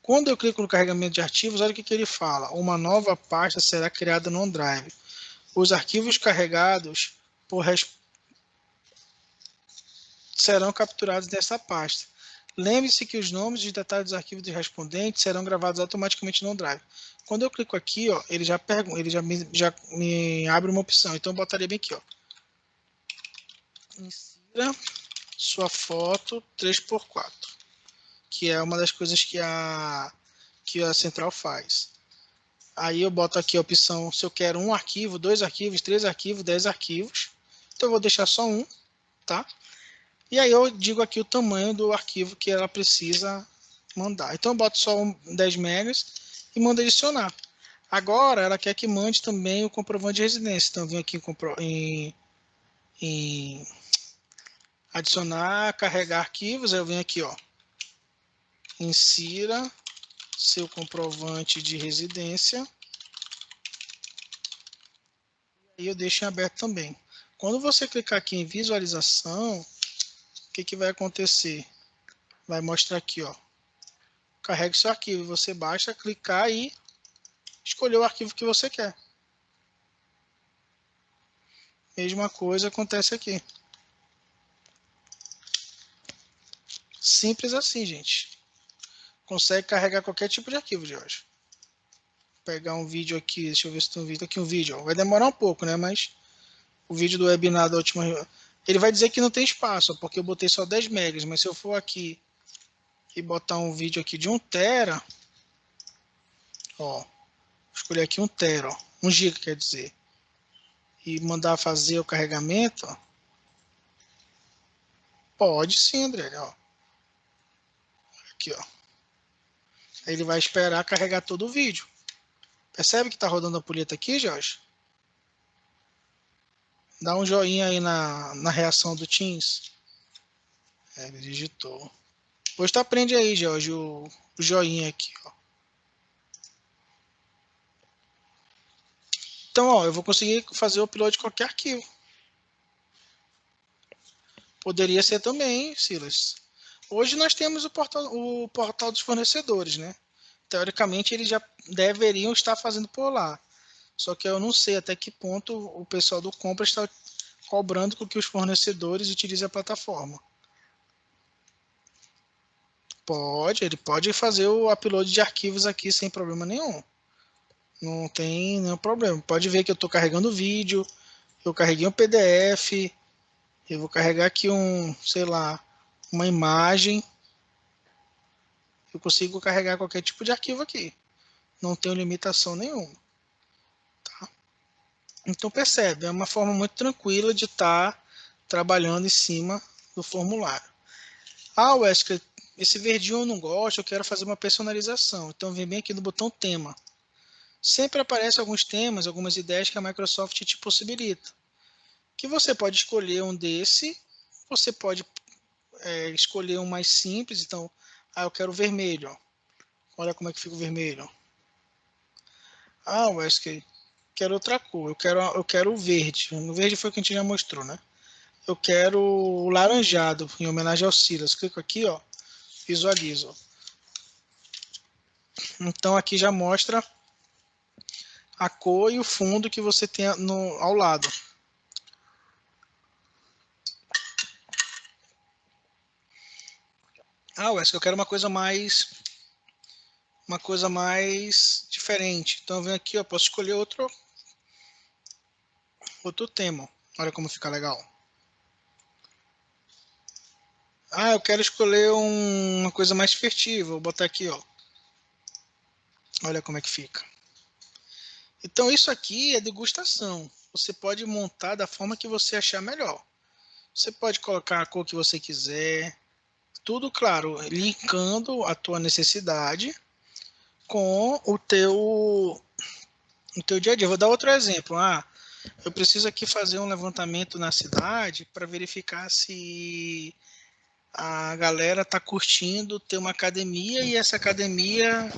Quando eu clico no carregamento de arquivos, olha o que ele fala. Uma nova pasta será criada no OneDrive. Os arquivos carregados serão capturados nessa pasta. Lembre-se que os nomes e detalhes dos arquivos de respondentes serão gravados automaticamente no OneDrive. Quando eu clico aqui, ó, ele já me abre uma opção. Então eu botaria bem aqui, ó. Insira sua foto 3x4, que é uma das coisas que a Central faz. Aí eu boto aqui a opção se eu quero um arquivo, 2 arquivos, 3 arquivos, 10 arquivos. Então eu vou deixar só um, tá? E aí eu digo aqui o tamanho do arquivo que ela precisa mandar. Então eu boto só 10 megas e mando adicionar. Agora ela quer que mande também o comprovante de residência. Então eu vim aqui em adicionar, carregar arquivos. Aí eu venho aqui, ó, insira seu comprovante de residência. E eu deixo em aberto também. Quando você clicar aqui em visualização, o que vai acontecer? Vai mostrar aqui, ó. Carregue seu arquivo. Você basta clicar e escolher o arquivo que você quer. Mesma coisa acontece aqui. Simples assim, gente. Consegue carregar qualquer tipo de arquivo, Jorge. Vou pegar um vídeo aqui, deixa eu ver se tem um vídeo. Aqui um vídeo, ó. Vai demorar um pouco, né? Mas o vídeo do webinar da última... Ele vai dizer que não tem espaço, porque eu botei só 10 megas. Mas se eu for aqui e botar um vídeo aqui de 1 tera, ó, escolher aqui 1 tera, ó, 1 giga quer dizer, e mandar fazer o carregamento, ó, pode sim, André, ó. Aqui, ó. Aí ele vai esperar carregar todo o vídeo. Percebe que está rodando a poleta aqui, Jorge? Dá um joinha aí na reação do Teams. Ele digitou. Depois tu aprende aí, Jorge, o joinha aqui, ó. Então, ó, eu vou conseguir fazer o upload de qualquer arquivo. Poderia ser também, Silas. Hoje nós temos o portal dos fornecedores, né? Teoricamente, eles já deveriam estar fazendo por lá. Só que eu não sei até que ponto o pessoal do compra está cobrando com que os fornecedores utilizem a plataforma. Pode, ele pode fazer o upload de arquivos aqui sem problema nenhum. Não tem nenhum problema. Pode ver que eu estou carregando o vídeo, eu carreguei um PDF, eu vou carregar aqui sei lá, uma imagem. Eu consigo carregar qualquer tipo de arquivo aqui. Não tenho limitação nenhuma. Tá? Então percebe, é uma forma muito tranquila de estar trabalhando em cima do formulário. Ah, Wesley, esse verdinho eu não gosto, eu quero fazer uma personalização. Então vem bem aqui no botão tema. Sempre aparecem alguns temas, algumas ideias que a Microsoft te possibilita. Que você pode escolher um desse, você pode escolher um mais simples. Então, eu quero vermelho. Ó. Olha como é que fica o vermelho. Ah, Wesley, quero outra cor. Eu quero o verde. O verde foi o que a gente já mostrou, né? Eu quero o laranjado, em homenagem ao Silas. Clico aqui, ó, visualizo. Então aqui já mostra a cor e o fundo que você tem ao lado. Ah, Wesley, eu quero uma coisa mais diferente. Então eu venho aqui, eu posso escolher outro tema. Olha como fica legal. Ah, eu quero escolher uma coisa mais furtiva. Vou botar aqui, ó. Olha como é que fica. Então isso aqui é degustação. Você pode montar da forma que você achar melhor. Você pode colocar a cor que você quiser. Tudo, claro, linkando a tua necessidade com no teu dia a dia. Vou dar outro exemplo. Eu preciso aqui fazer um levantamento na cidade para verificar se a galera está curtindo ter uma academia e essa academia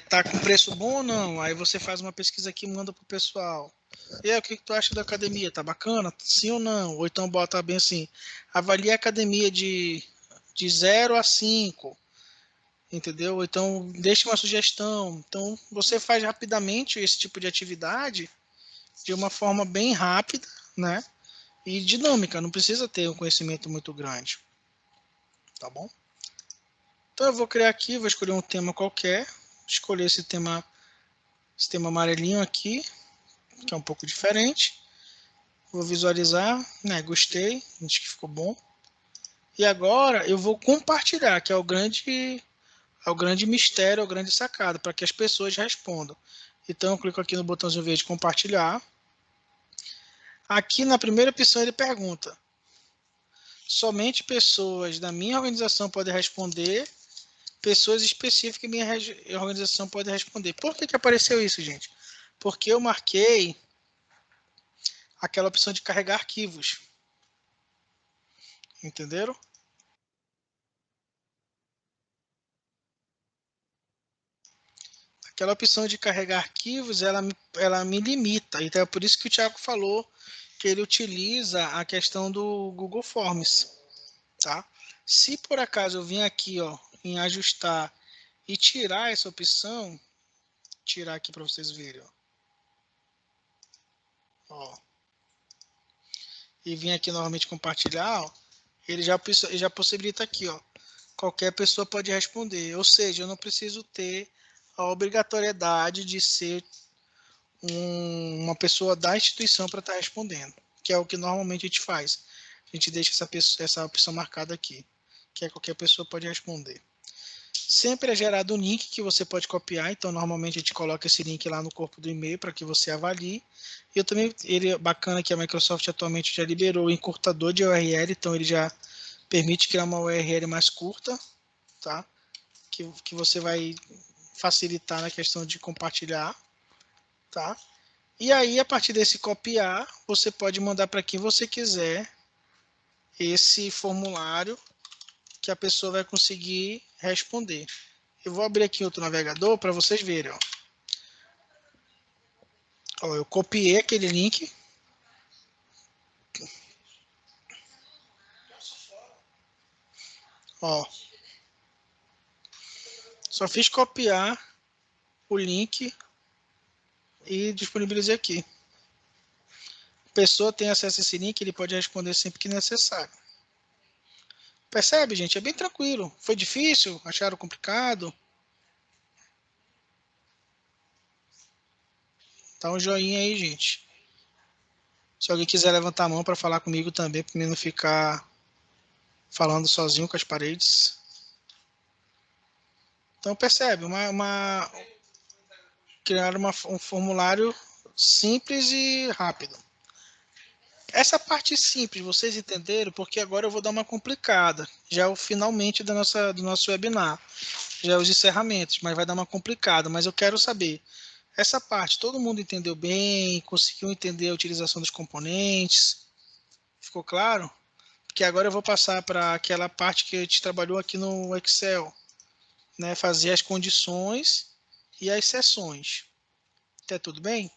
tá com preço bom ou não. Aí você faz uma pesquisa aqui e manda pro pessoal. E aí, o que tu acha da academia? Tá bacana? Sim ou não? Ou então bota bem assim, avalie a academia de 0 a 5, entendeu? Ou então deixe uma sugestão. Então você faz rapidamente esse tipo de atividade de uma forma bem rápida, né? E dinâmica, não precisa ter um conhecimento muito grande, tá bom? Então eu vou criar aqui, vou escolher um tema qualquer, escolher esse tema amarelinho aqui, que é um pouco diferente. Vou visualizar, né? Gostei, acho que ficou bom. E agora eu vou compartilhar, que é o grande mistério, é o grande sacado, para que as pessoas respondam. Então eu clico aqui no botãozinho verde compartilhar. Aqui na primeira opção ele pergunta: somente pessoas da minha organização podem responder, pessoas específicas da minha organização podem responder. Por que apareceu isso, gente? Porque eu marquei aquela opção de carregar arquivos. Entenderam? Aquela opção de carregar arquivos, ela me limita. Então é por isso que o Thiago falou que ele utiliza a questão do Google Forms, tá? Se por acaso eu vim aqui, ó, em ajustar e tirar essa opção, tirar aqui para vocês verem, ó, e vim aqui novamente compartilhar, ó, ele já possibilita aqui, ó, qualquer pessoa pode responder. Ou seja, eu não preciso ter a obrigatoriedade de ser uma pessoa da instituição para estar respondendo, que é o que normalmente a gente faz. A gente deixa essa opção marcada aqui, que é qualquer pessoa pode responder. Sempre é gerado um link que você pode copiar, então normalmente a gente coloca esse link lá no corpo do e-mail para que você avalie. E eu também, ele é bacana que a Microsoft atualmente já liberou o encurtador de URL, então ele já permite criar uma URL mais curta, tá? Que você vai facilitar na questão de compartilhar, tá? E aí, a partir desse copiar, você pode mandar para quem você quiser esse formulário que a pessoa vai conseguir responder. Eu vou abrir aqui outro navegador para vocês verem. Ó, eu copiei aquele link. Ó, só fiz copiar o link e disponibilizei aqui. A pessoa tem acesso a esse link, ele pode responder sempre que necessário. Percebe, gente? É bem tranquilo. Foi difícil? Acharam complicado? Dá um joinha aí, gente. Se alguém quiser levantar a mão para falar comigo também, para mim não ficar falando sozinho com as paredes. Então percebe, criar um formulário simples e rápido. Essa parte simples, vocês entenderam? Porque agora eu vou dar uma complicada. Já é o finalmente do nosso webinar. Já é os encerramentos, mas vai dar uma complicada. Mas eu quero saber, essa parte, todo mundo entendeu bem? Conseguiu entender a utilização dos componentes? Ficou claro? Porque agora eu vou passar para aquela parte que a gente trabalhou aqui no Excel, né? Fazer as condições e as seções. Tá tudo bem?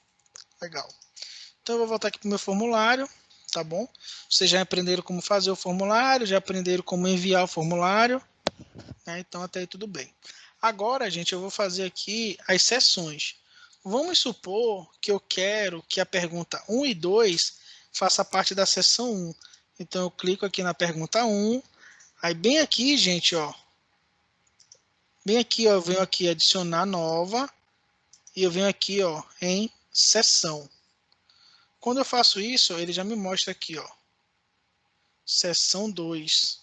Legal. Então eu vou voltar aqui para o meu formulário, tá bom? Vocês já aprenderam como fazer o formulário, já aprenderam como enviar o formulário, né? Então até aí tudo bem. Agora, gente, eu vou fazer aqui as seções. Vamos supor que eu quero que a pergunta 1 e 2 faça parte da seção 1. Então eu clico aqui na pergunta 1, aí bem aqui, gente, ó, bem aqui, ó, eu venho aqui adicionar nova e eu venho aqui, ó, em seção. Quando eu faço isso, ele já me mostra aqui, ó, seção 2.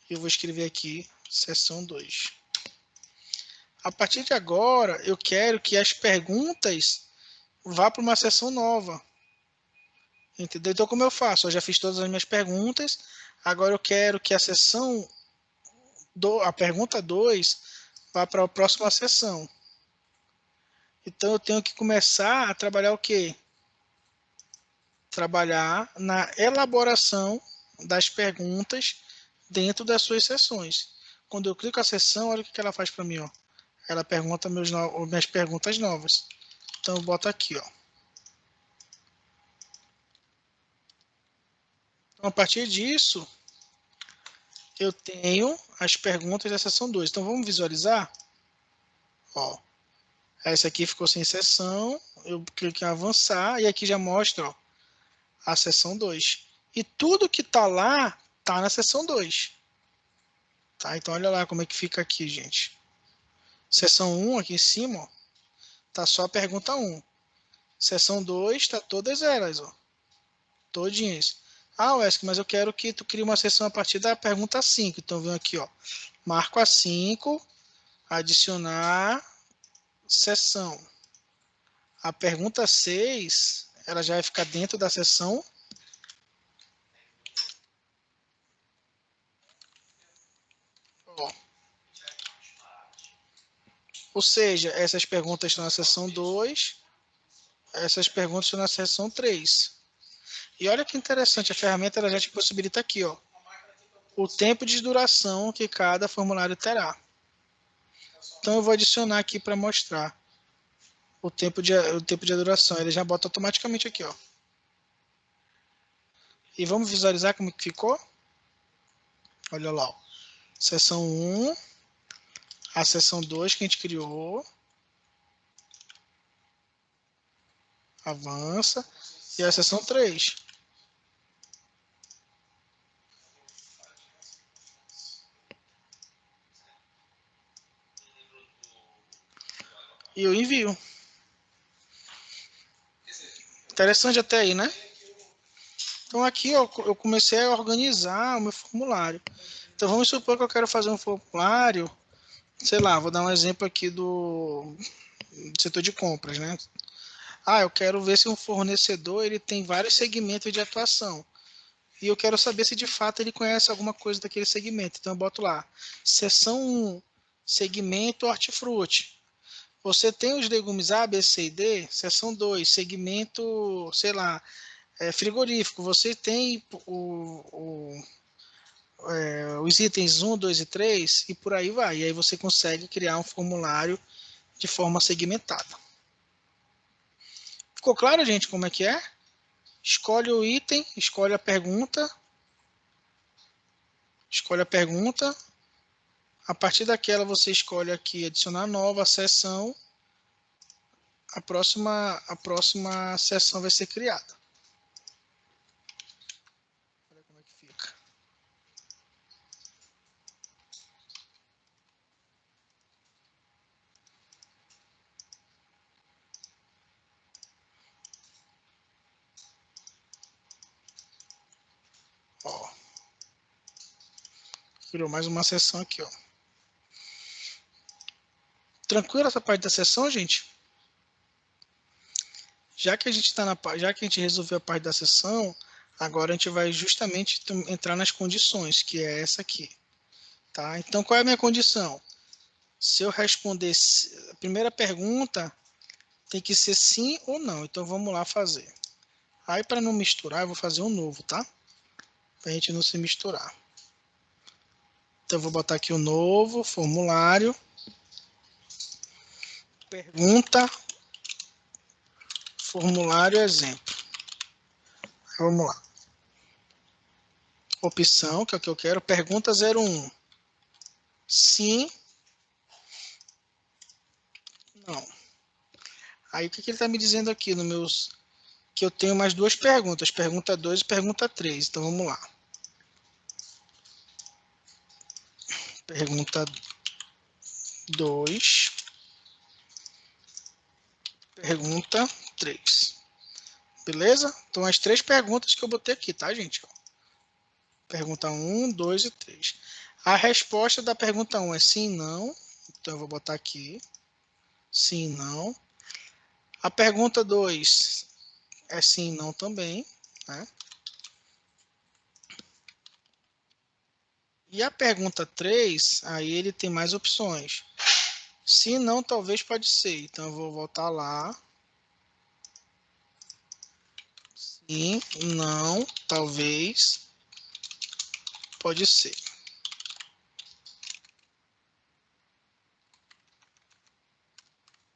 Eu vou escrever aqui, seção 2. A partir de agora, eu quero que as perguntas vá para uma seção nova. Entendeu? Então, como eu faço? Eu já fiz todas as minhas perguntas. Agora eu quero que a pergunta 2 vá para a próxima sessão. Então, eu tenho que começar a trabalhar o quê? Trabalhar na elaboração das perguntas dentro das suas sessões. Quando eu clico a sessão, olha o que ela faz para mim, ó. Ela pergunta minhas perguntas novas. Então eu boto aqui, ó. Então, a partir disso, eu tenho as perguntas da sessão 2. Então vamos visualizar, ó. Essa aqui ficou sem sessão, eu clico em avançar e aqui já mostra, ó, a sessão 2. E tudo que está lá está na sessão 2. Tá? Então olha lá como é que fica aqui, gente. Seção 1 aqui em cima, ó, tá só a pergunta 1. Seção 2 está todas elas, ó, todinhas. Ah, Wesley, mas eu quero que tu crie uma sessão a partir da pergunta 5. Então vem aqui, ó, marco a 5, adicionar sessão. A pergunta 6, ela já vai ficar dentro da sessão. Ó. Ou seja, essas perguntas estão na seção 2, essas perguntas estão na seção 3. E olha que interessante, a ferramenta ela já te possibilita aqui, ó, o tempo de duração que cada formulário terá. Então eu vou adicionar aqui para mostrar o tempo de duração. Ele já bota automaticamente aqui, ó. E vamos visualizar como que ficou? Olha lá, ó. Seção 1, a seção 2 que a gente criou. Avança. E a seção 3. E eu envio. Interessante até aí, né? Então aqui ó, eu comecei a organizar o meu formulário. Então vamos supor que eu quero fazer um formulário, sei lá, vou dar um exemplo aqui do setor de compras, né? Ah, eu quero ver se um fornecedor ele tem vários segmentos de atuação. E eu quero saber se de fato ele conhece alguma coisa daquele segmento. Então eu boto lá, seção 1, segmento hortifruti. Você tem os legumes A, B, C e D, seção 2, segmento, sei lá, frigorífico. Você tem os itens 1, 2 e 3 e por aí vai. E aí você consegue criar um formulário de forma segmentada. Ficou claro, gente, como é que é? Escolhe o item, escolhe a pergunta. Escolhe a pergunta. A partir daquela você escolhe aqui adicionar nova sessão. A próxima sessão vai ser criada. Olha como é que fica. Ó. Criou mais uma sessão aqui, ó. Tranquilo essa parte da sessão, gente? Já que a gente já que a gente resolveu a parte da sessão, agora a gente vai justamente entrar nas condições, que é essa aqui, tá? Então, qual é a minha condição? Se eu responder a primeira pergunta, tem que ser sim ou não. Então, vamos lá fazer. Aí, para não misturar, eu vou fazer um novo, tá? Para a gente não se misturar. Então, eu vou botar aqui o novo formulário. Pergunta, formulário exemplo. Vamos lá. Opção, que é o que eu quero. Pergunta 01. Sim. Não. Aí o que ele está me dizendo aqui no meus. Que eu tenho mais duas perguntas. Pergunta 2 e pergunta 3. Então vamos lá. Pergunta 2. Pergunta 3. Beleza? Então as três perguntas que eu botei aqui, tá, gente? Pergunta 1, 2 e 3. A resposta da pergunta 1 é sim, não. Então eu vou botar aqui. Sim, não. A pergunta 2 é sim, não também. Né? E a pergunta 3, aí ele tem mais opções. sim, não, talvez, pode ser. Então eu vou voltar lá. Sim, não, talvez, pode ser.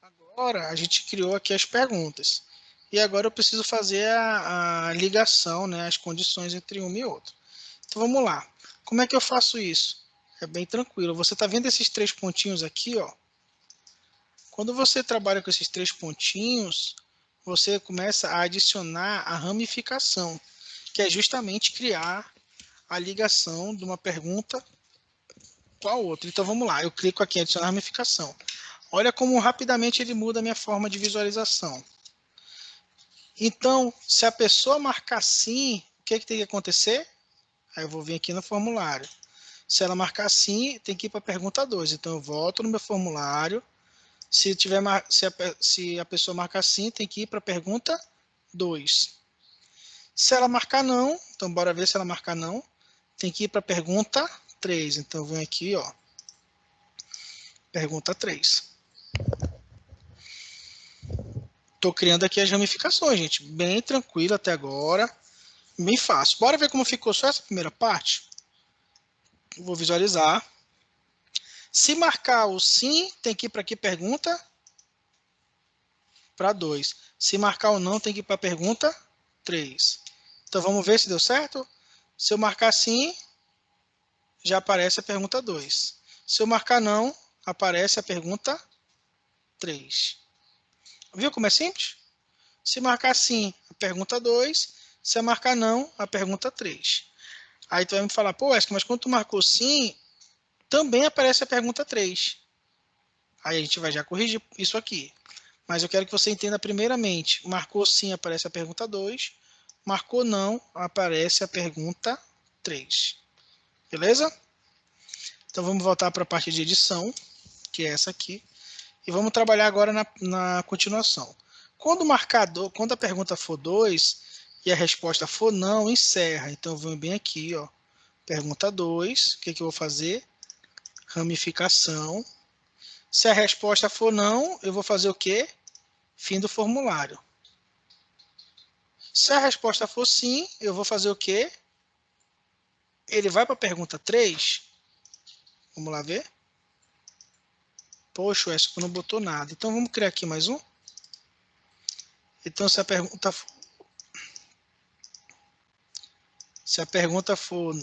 Agora a gente criou aqui as perguntas. E agora eu preciso fazer a ligação, né, as condições entre uma e outra. Então vamos lá. Como é que eu faço isso? É bem tranquilo. Você está vendo esses três pontinhos aqui, ó? Quando você trabalha com esses três pontinhos, você começa a adicionar a ramificação, que é justamente criar a ligação de uma pergunta com a outra. Então vamos lá, eu clico aqui em adicionar ramificação. Olha como rapidamente ele muda a minha forma de visualização. Então, se a pessoa marcar sim, o que tem que acontecer? Aí eu vou vir aqui no formulário. Se ela marcar sim, tem que ir para a pergunta 2. Então eu volto no meu formulário. Se a pessoa marcar sim, tem que ir para a pergunta 2. Se ela marcar não, então bora ver se ela marcar não, tem que ir para a pergunta 3. Então eu venho aqui, ó, pergunta 3. Estou criando aqui as ramificações, gente. Bem tranquilo até agora. Bem fácil. Bora ver como ficou só essa primeira parte? Eu vou visualizar. Se marcar o sim, tem que ir para que pergunta? Para 2. Se marcar o não, tem que ir para a pergunta 3. Então vamos ver se deu certo? Se eu marcar sim, já aparece a pergunta 2. Se eu marcar não, aparece a pergunta 3. Viu como é simples? Se marcar sim, a pergunta 2. Se eu marcar não, a pergunta 3. Aí tu vai me falar, pô, Wesley, mas quando tu marcou sim, também aparece a pergunta 3. Aí a gente vai já corrigir isso aqui. Mas eu quero que você entenda primeiramente. Marcou sim, aparece a pergunta 2. Marcou não, aparece a pergunta 3. Beleza? Então vamos voltar para a parte de edição, que é essa aqui. E vamos trabalhar agora na continuação. Quando o marcador, quando a pergunta for 2 e a resposta for não, encerra. Então eu venho bem aqui, ó. Pergunta 2, o que eu vou fazer? Ramificação. Se a resposta for não, eu vou fazer o quê? Fim do formulário. Se a resposta for sim, eu vou fazer o quê? Ele vai para a pergunta 3. Vamos lá ver. Poxa, o Wesley não botou nada. Então vamos criar aqui mais um. Então se a pergunta for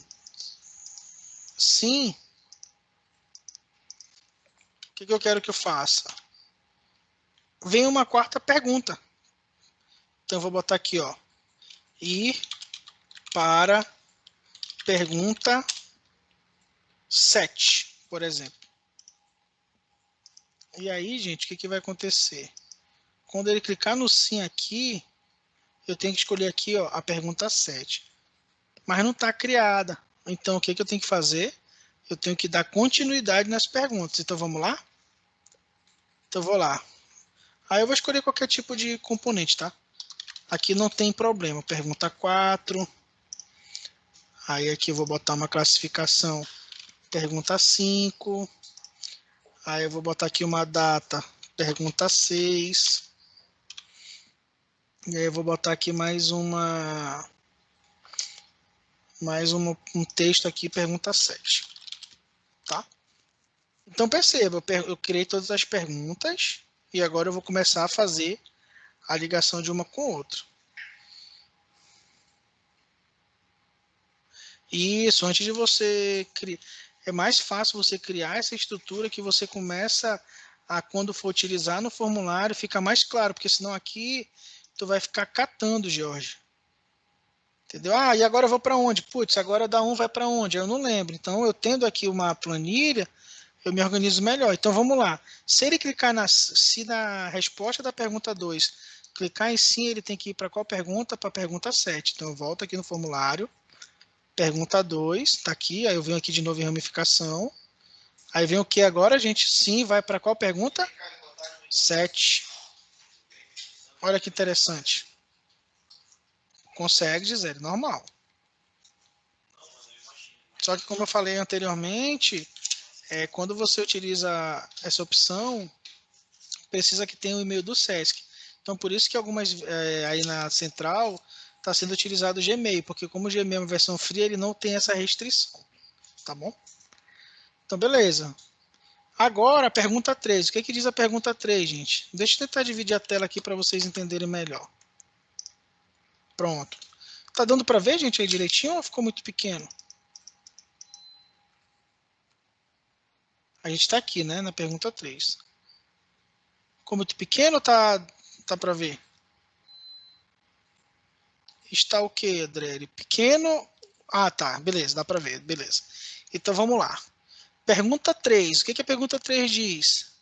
sim, o que eu quero que eu faça? Vem uma quarta pergunta. Então eu vou botar aqui, ó. Ir para pergunta 7, por exemplo. E aí, gente, o que vai acontecer? Quando ele clicar no sim aqui, eu tenho que escolher aqui, ó, a pergunta 7. Mas não está criada. Então, o que eu tenho que fazer? Eu tenho que dar continuidade nas perguntas. Então, vamos lá? Então, eu vou lá. Aí eu vou escolher qualquer tipo de componente, tá? Aqui não tem problema. Pergunta 4. Aí aqui eu vou botar uma classificação. Pergunta 5. Aí eu vou botar aqui uma data. Pergunta 6. E aí eu vou botar aqui um texto aqui, pergunta 7. Tá? Então perceba, eu criei todas as perguntas e agora eu vou começar a fazer a ligação de uma com a outra. Isso, antes de você criar, é mais fácil você criar essa estrutura que você começa a, quando for utilizar no formulário, fica mais claro, porque senão aqui tu vai ficar catando, Jorge. Entendeu? Ah, e agora eu vou para onde? Putz, agora da 1 vai para onde? Eu não lembro. Então, eu tendo aqui uma planilha, eu me organizo melhor. Então, vamos lá. Se ele clicar se na resposta da pergunta 2, clicar em sim, ele tem que ir para qual pergunta? Para a pergunta 7. Então, eu volto aqui no formulário. Pergunta 2, está aqui. Aí eu venho aqui de novo em ramificação. Aí vem o que agora, gente? Sim, vai para qual pergunta? 7. Olha que interessante. Consegue, Gisele, normal. Só que como eu falei anteriormente, quando você utiliza essa opção, precisa que tenha o e-mail do SESC. Então, por isso que algumas aí na central está sendo utilizado o Gmail, porque como o Gmail é uma versão fria, ele não tem essa restrição, tá bom? Então, beleza. Agora, a pergunta 3. O que diz a pergunta 3, gente? Deixa eu tentar dividir a tela aqui para vocês entenderem melhor. Pronto. Tá dando para ver, gente, aí direitinho ou ficou muito pequeno? A gente está aqui, né, na pergunta 3. Ficou muito pequeno ou tá para ver? Está o que, André? Pequeno? Ah, tá. Beleza, dá para ver. Beleza. Então, vamos lá. Pergunta 3. O que a pergunta 3 diz?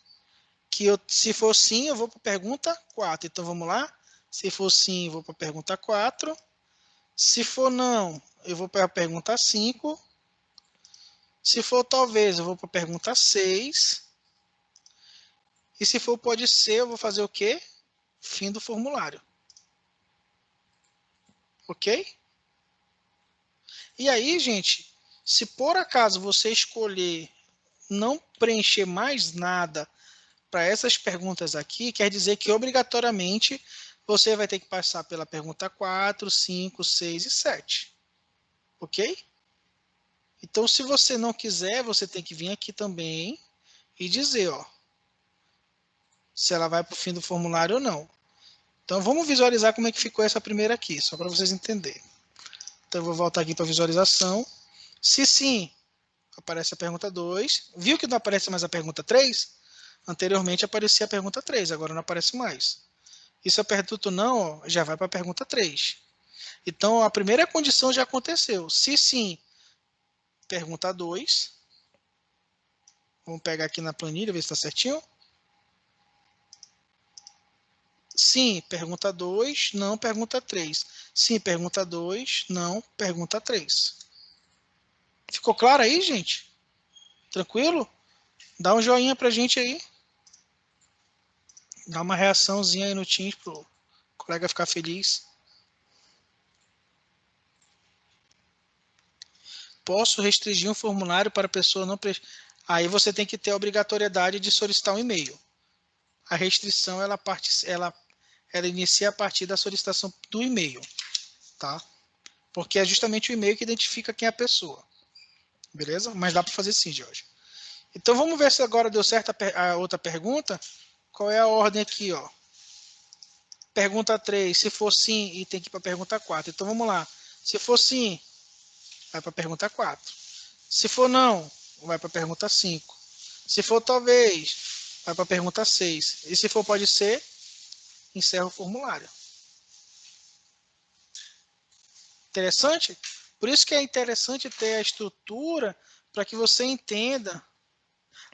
Que se for sim, eu vou para a pergunta 4. Então, vamos lá. Se for sim, eu vou para a pergunta 4. Se for não, eu vou para a pergunta 5. Se for talvez, eu vou para a pergunta 6. E se for pode ser, eu vou fazer o quê? Fim do formulário. Ok? E aí, gente, se por acaso você escolher não preencher mais nada para essas perguntas aqui, quer dizer que obrigatoriamente você vai ter que passar pela pergunta 4, 5, 6 e 7. Ok? Então, se você não quiser, você tem que vir aqui também e dizer, ó, se ela vai para o fim do formulário ou não. Então, vamos visualizar como é que ficou essa primeira aqui, só para vocês entenderem. Então, eu vou voltar aqui para a visualização. Se sim, aparece a pergunta 2. Viu que não aparece mais a pergunta 3? Anteriormente aparecia a pergunta 3, agora não aparece mais. E se eu aperto não, ó, já vai para a pergunta 3. Então, a primeira condição já aconteceu. Se sim, pergunta 2. Vamos pegar aqui na planilha, ver se está certinho. Sim, pergunta 2, não, pergunta 3. Sim, pergunta 2, não, pergunta 3. Ficou claro aí, gente? Tranquilo? Dá um joinha pra gente aí. Dá uma reaçãozinha aí no Teams pro colega ficar feliz. Posso restringir um formulário para a pessoa não... Aí você tem que ter a obrigatoriedade de solicitar um e-mail. A restrição, ela inicia a partir da solicitação do e-mail, tá? Porque é justamente o e-mail que identifica quem é a pessoa. Beleza? Mas dá para fazer sim, Jorge. Então vamos ver se agora deu certo a outra pergunta. Qual é a ordem aqui, ó? Pergunta 3, se for sim, e tem que ir para a pergunta 4. Então vamos lá. Se for sim, vai para a pergunta 4. Se for não, vai para a pergunta 5. Se for talvez, vai para a pergunta 6. E se for pode ser, encerra o formulário. Interessante? Por isso que é interessante ter a estrutura para que você entenda.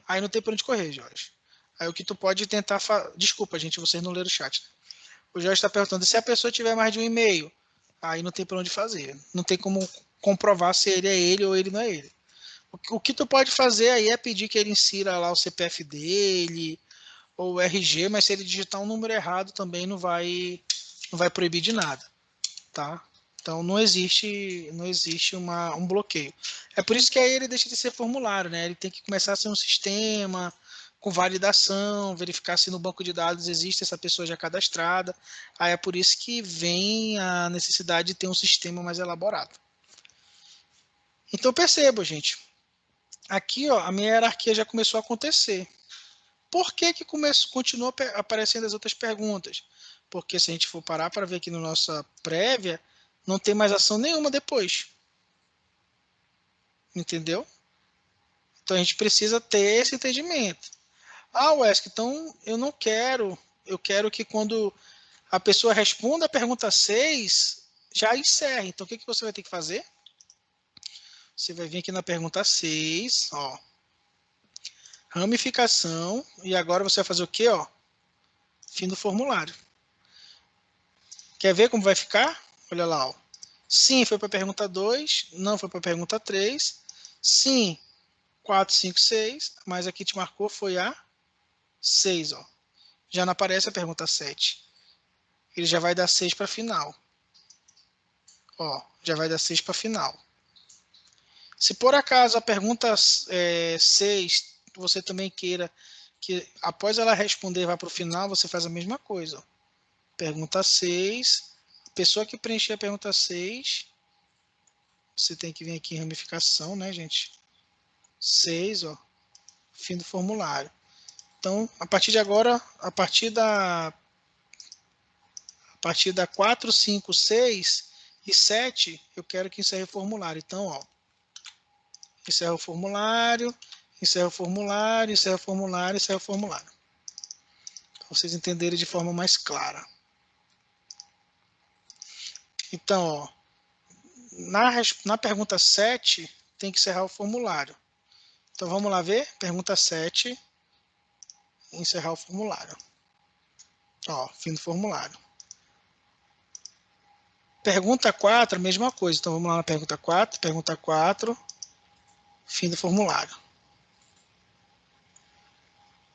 Aí não tem para onde correr, Jorge. Aí o que tu pode tentar... Desculpa, gente, vocês não leram o chat. O Jorge está perguntando se a pessoa tiver mais de um e-mail. Aí não tem para onde fazer. Não tem como comprovar se ele é ele ou ele não é ele. O que tu pode fazer aí é pedir que ele insira lá o CPF dele ou o RG, mas se ele digitar um número errado também não vai proibir de nada, tá? Então não existe um bloqueio. É por isso que aí ele deixa de ser formulário, né? Ele tem que começar a ser um sistema com validação, verificar se no banco de dados existe essa pessoa já cadastrada. Aí é por isso que vem a necessidade de ter um sistema mais elaborado. Então perceba, gente. Aqui, ó, a minha hierarquia já começou a acontecer. Por que continua aparecendo as outras perguntas? Porque se a gente for parar para ver aqui na nossa prévia, não tem mais ação nenhuma depois. Entendeu? Então a gente precisa ter esse entendimento. Ah, Wesley, então eu não quero. Eu quero que quando a pessoa responda a pergunta 6, já encerre. Então o que você vai ter que fazer? Você vai vir aqui na pergunta 6, ó. Ramificação. E agora você vai fazer o quê, ó? Fim do formulário. Quer ver como vai ficar? Olha lá, ó. Sim, foi para a pergunta 2. Não foi para a pergunta 3. Sim, 4, 5, 6. Mas aqui te marcou foi a 6, ó. Já não aparece a pergunta 7. Ele já vai dar 6 para final. Ó, já vai dar 6 para final. Se por acaso a pergunta 6 você também queira que após ela responder, vai para o final, você faz a mesma coisa. Ó. Pergunta 6. A pessoa que preencher a pergunta 6, você tem que vir aqui em ramificação, né, gente? 6, ó, fim do formulário. Então, a partir de agora, a partir da 4, 5, 6 e 7, eu quero que encerre o formulário. Então, ó, encerra o formulário, encerra o formulário, encerra o formulário, encerra o formulário. Para vocês entenderem de forma mais clara. Então, ó, na pergunta 7, tem que encerrar o formulário. Então, vamos lá ver? Pergunta 7, encerrar o formulário. Ó, fim do formulário. Pergunta 4, a mesma coisa. Então, vamos lá na pergunta 4. Pergunta 4, fim do formulário.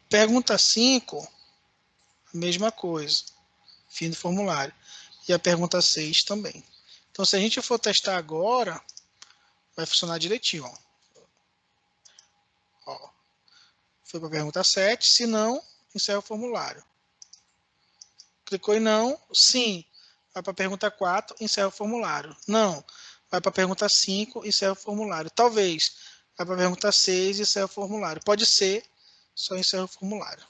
Pergunta 5, a mesma coisa. Fim do formulário. E a pergunta 6 também. Então, se a gente for testar agora, vai funcionar direitinho. Ó, foi para a pergunta 7. Se não, encerra o formulário. Clicou em não, sim. Vai para a pergunta 4, encerra o formulário. Não. Vai para a pergunta 5, encerra o formulário. Talvez. Vai para a pergunta 6, encerra o formulário. Pode ser, só encerra o formulário.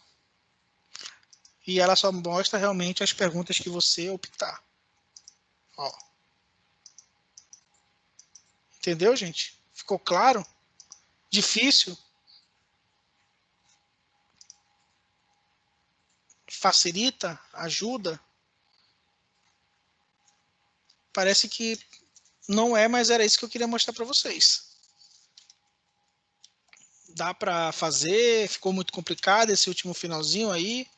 E ela só mostra realmente as perguntas que você optar. Ó. Entendeu, gente? Ficou claro? Difícil? Facilita? Ajuda? Parece que não é, mas era isso que eu queria mostrar para vocês. Dá para fazer? Ficou muito complicado esse último finalzinho aí,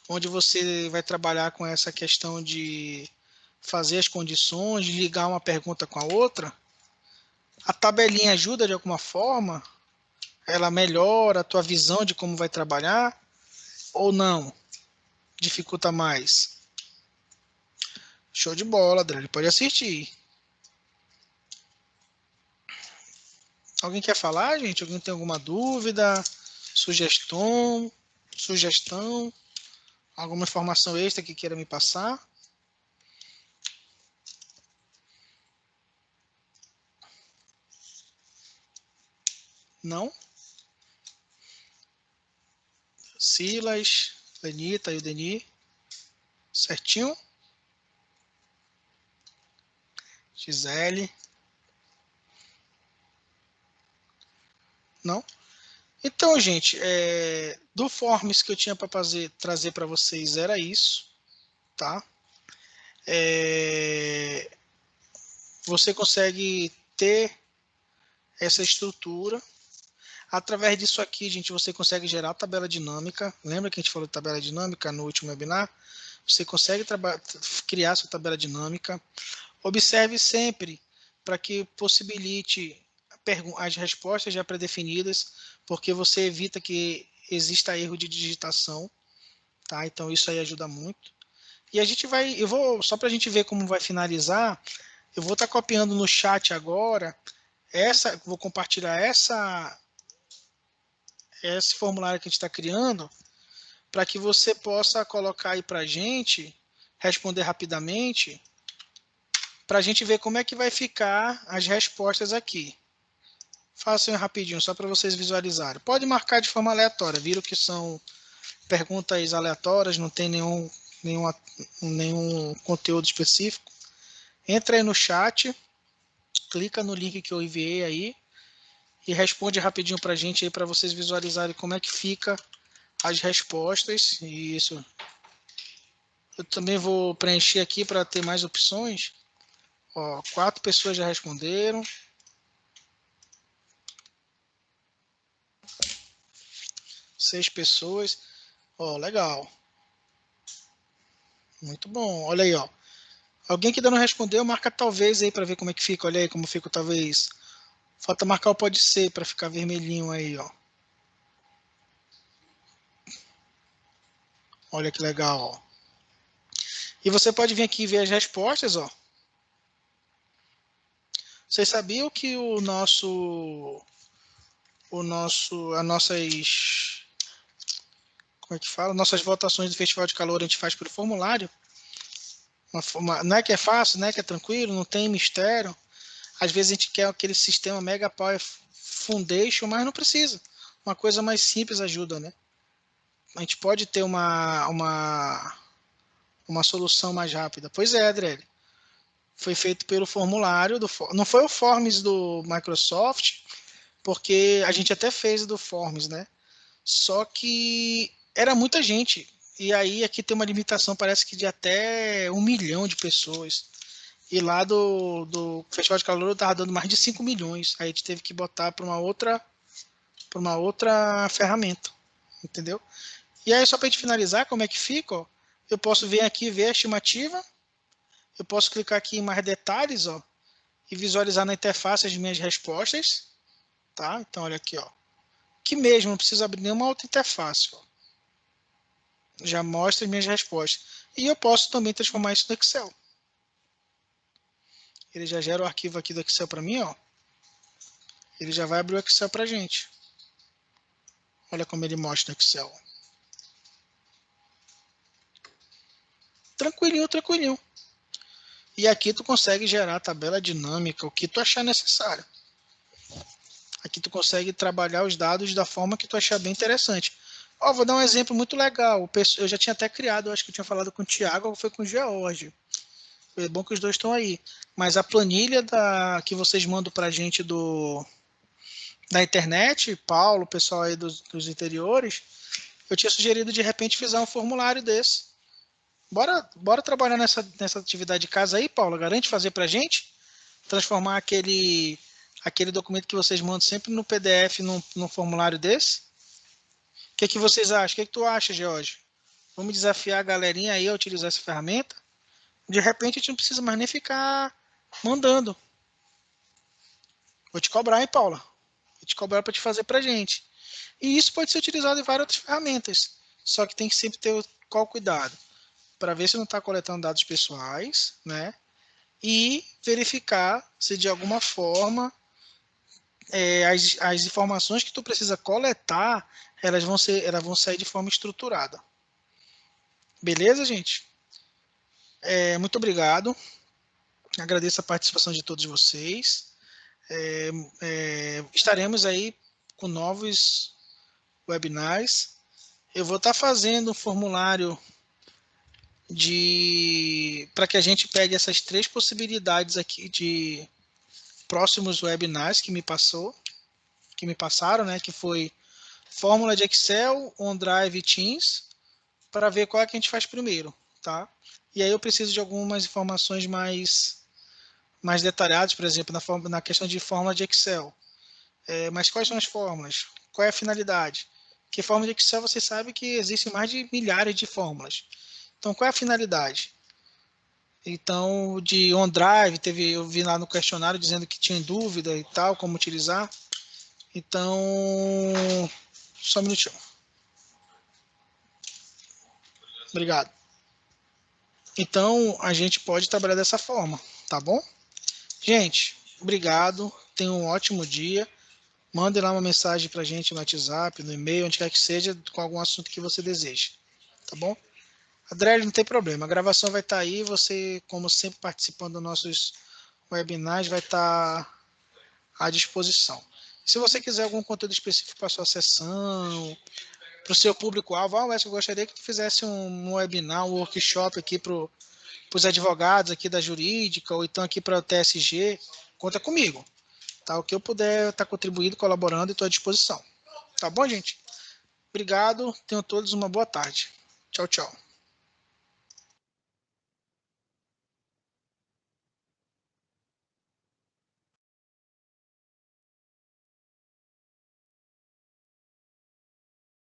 onde você vai trabalhar com essa questão de fazer as condições, de ligar uma pergunta com a outra. A tabelinha ajuda de alguma forma? Ela melhora a tua visão de como vai trabalhar? Ou não? Dificulta mais? Show de bola, Adriano. Pode assistir. Alguém quer falar, gente? Alguém tem alguma dúvida? Sugestão? Sugestão? Alguma informação extra que queira me passar? Não? Silas, Lenita e o Deni. Certinho? Gisele. Não? Então, gente, do Forms que eu tinha para trazer para vocês era isso, tá? Você consegue ter essa estrutura. Através disso aqui, gente, você consegue gerar tabela dinâmica. Lembra que a gente falou de tabela dinâmica no último webinar? Você consegue criar sua tabela dinâmica. Observe sempre para que possibilite as respostas já pré-definidas, porque você evita que exista erro de digitação, tá? Então isso aí ajuda muito. E a gente vai, só para a gente ver como vai finalizar, eu vou estar copiando no chat agora, vou compartilhar esse formulário que a gente está criando, para que você possa colocar aí para a gente, responder rapidamente, para a gente ver como é que vai ficar as respostas aqui. Façam rapidinho, só para vocês visualizarem. Pode marcar de forma aleatória, viram que são perguntas aleatórias, não tem nenhum conteúdo específico. Entra aí no chat, clica no link que eu enviei aí e responde rapidinho para a gente aí, para vocês visualizarem como é que fica as respostas. Isso. Eu também vou preencher aqui para ter mais opções. Ó, 4 pessoas já responderam. 6 pessoas. Ó, legal. Muito bom. Olha aí, ó. Alguém que ainda não respondeu, marca talvez aí para ver como é que fica. Olha aí como fica o talvez. Falta marcar o pode ser para ficar vermelhinho aí, ó. Olha que legal, ó. E você pode vir aqui ver as respostas, ó. Vocês sabiam que as nossas como é que fala? Nossas votações do Festival de Calor a gente faz por formulário. Não é que é fácil, não é que é tranquilo, não tem mistério. Às vezes a gente quer aquele sistema Mega Power Foundation, mas não precisa. Uma coisa mais simples ajuda, né? A gente pode ter uma solução mais rápida. Pois é, Adriele. Foi feito pelo formulário, não foi o Forms do Microsoft, porque a gente até fez do Forms, né? Só que era muita gente. E aí aqui tem uma limitação, parece que de até 1 milhão de pessoas. E lá do Festival de Calor eu tava dando mais de 5 milhões. Aí a gente teve que botar para uma outra ferramenta. Entendeu? E aí, só para a gente finalizar, como é que fica? Ó, eu posso vir aqui ver a estimativa. Eu posso clicar aqui em mais detalhes, ó, e visualizar na interface as minhas respostas. Tá? Então, olha aqui, ó. Aqui mesmo, não preciso abrir nenhuma outra interface. Ó. Já mostra as minhas respostas. E eu posso também transformar isso no Excel. Ele já gera o arquivo aqui do Excel para mim, ó. Ele já vai abrir o Excel para a gente. Olha como ele mostra no Excel. Tranquilinho, tranquilinho. E aqui tu consegue gerar a tabela dinâmica, o que tu achar necessário. Aqui tu consegue trabalhar os dados da forma que tu achar bem interessante. Ó, vou dar um exemplo muito legal. Eu já tinha até criado, acho que eu tinha falado com o Thiago, ou foi com o George. É bom que os dois estão aí. Mas a planilha que vocês mandam pra gente da internet, Paulo, o pessoal aí dos interiores, eu tinha sugerido de repente fazer um formulário desse. Bora trabalhar nessa atividade de casa aí, Paulo? Garante fazer pra gente? Transformar aquele documento que vocês mandam sempre no PDF, num formulário desse? O que vocês acham? O que tu acha, George? Vamos desafiar a galerinha aí a utilizar essa ferramenta? De repente a gente não precisa mais nem ficar mandando. Vou te cobrar, hein, Paula? Vou te cobrar para te fazer pra gente. E isso pode ser utilizado em várias outras ferramentas. Só que tem que sempre ter qual cuidado? Para ver se não está coletando dados pessoais, né? E verificar se de alguma forma as informações que tu precisa coletar, elas vão sair de forma estruturada. Beleza, gente? Muito obrigado. Agradeço a participação de todos vocês. Estaremos aí com novos webinars. Eu vou estar fazendo um formulário para que a gente pegue essas 3 possibilidades aqui de próximos webinars que me passaram, né? Que foi fórmula de Excel, OneDrive e Teams, para ver qual é que a gente faz primeiro, tá? E aí eu preciso de algumas informações mais detalhadas, por exemplo, na questão de fórmula de Excel. Mas quais são as fórmulas? Qual é a finalidade? Porque fórmula de Excel você sabe que existem mais de milhares de fórmulas. Então, qual é a finalidade? Então, de OneDrive, eu vi lá no questionário dizendo que tinha dúvida e tal, como utilizar. Então, só um minutinho. Obrigado. Então, a gente pode trabalhar dessa forma, tá bom? Gente, obrigado. Tenham um ótimo dia. Mande lá uma mensagem pra gente no WhatsApp, no e-mail, onde quer que seja, com algum assunto que você deseje. Tá bom? André, não tem problema. A gravação vai estar aí. Você, como sempre, participando dos nossos webinars, vai estar à disposição. Se você quiser algum conteúdo específico para a sua sessão, para o seu público-alvo, eu gostaria que tu fizesse um webinar, um workshop aqui para os advogados aqui da jurídica, ou então aqui para o TSG, conta comigo. Tá? O que eu puder estar contribuindo, colaborando, estou à disposição. Tá bom, gente? Obrigado. Tenham todos uma boa tarde. Tchau, tchau.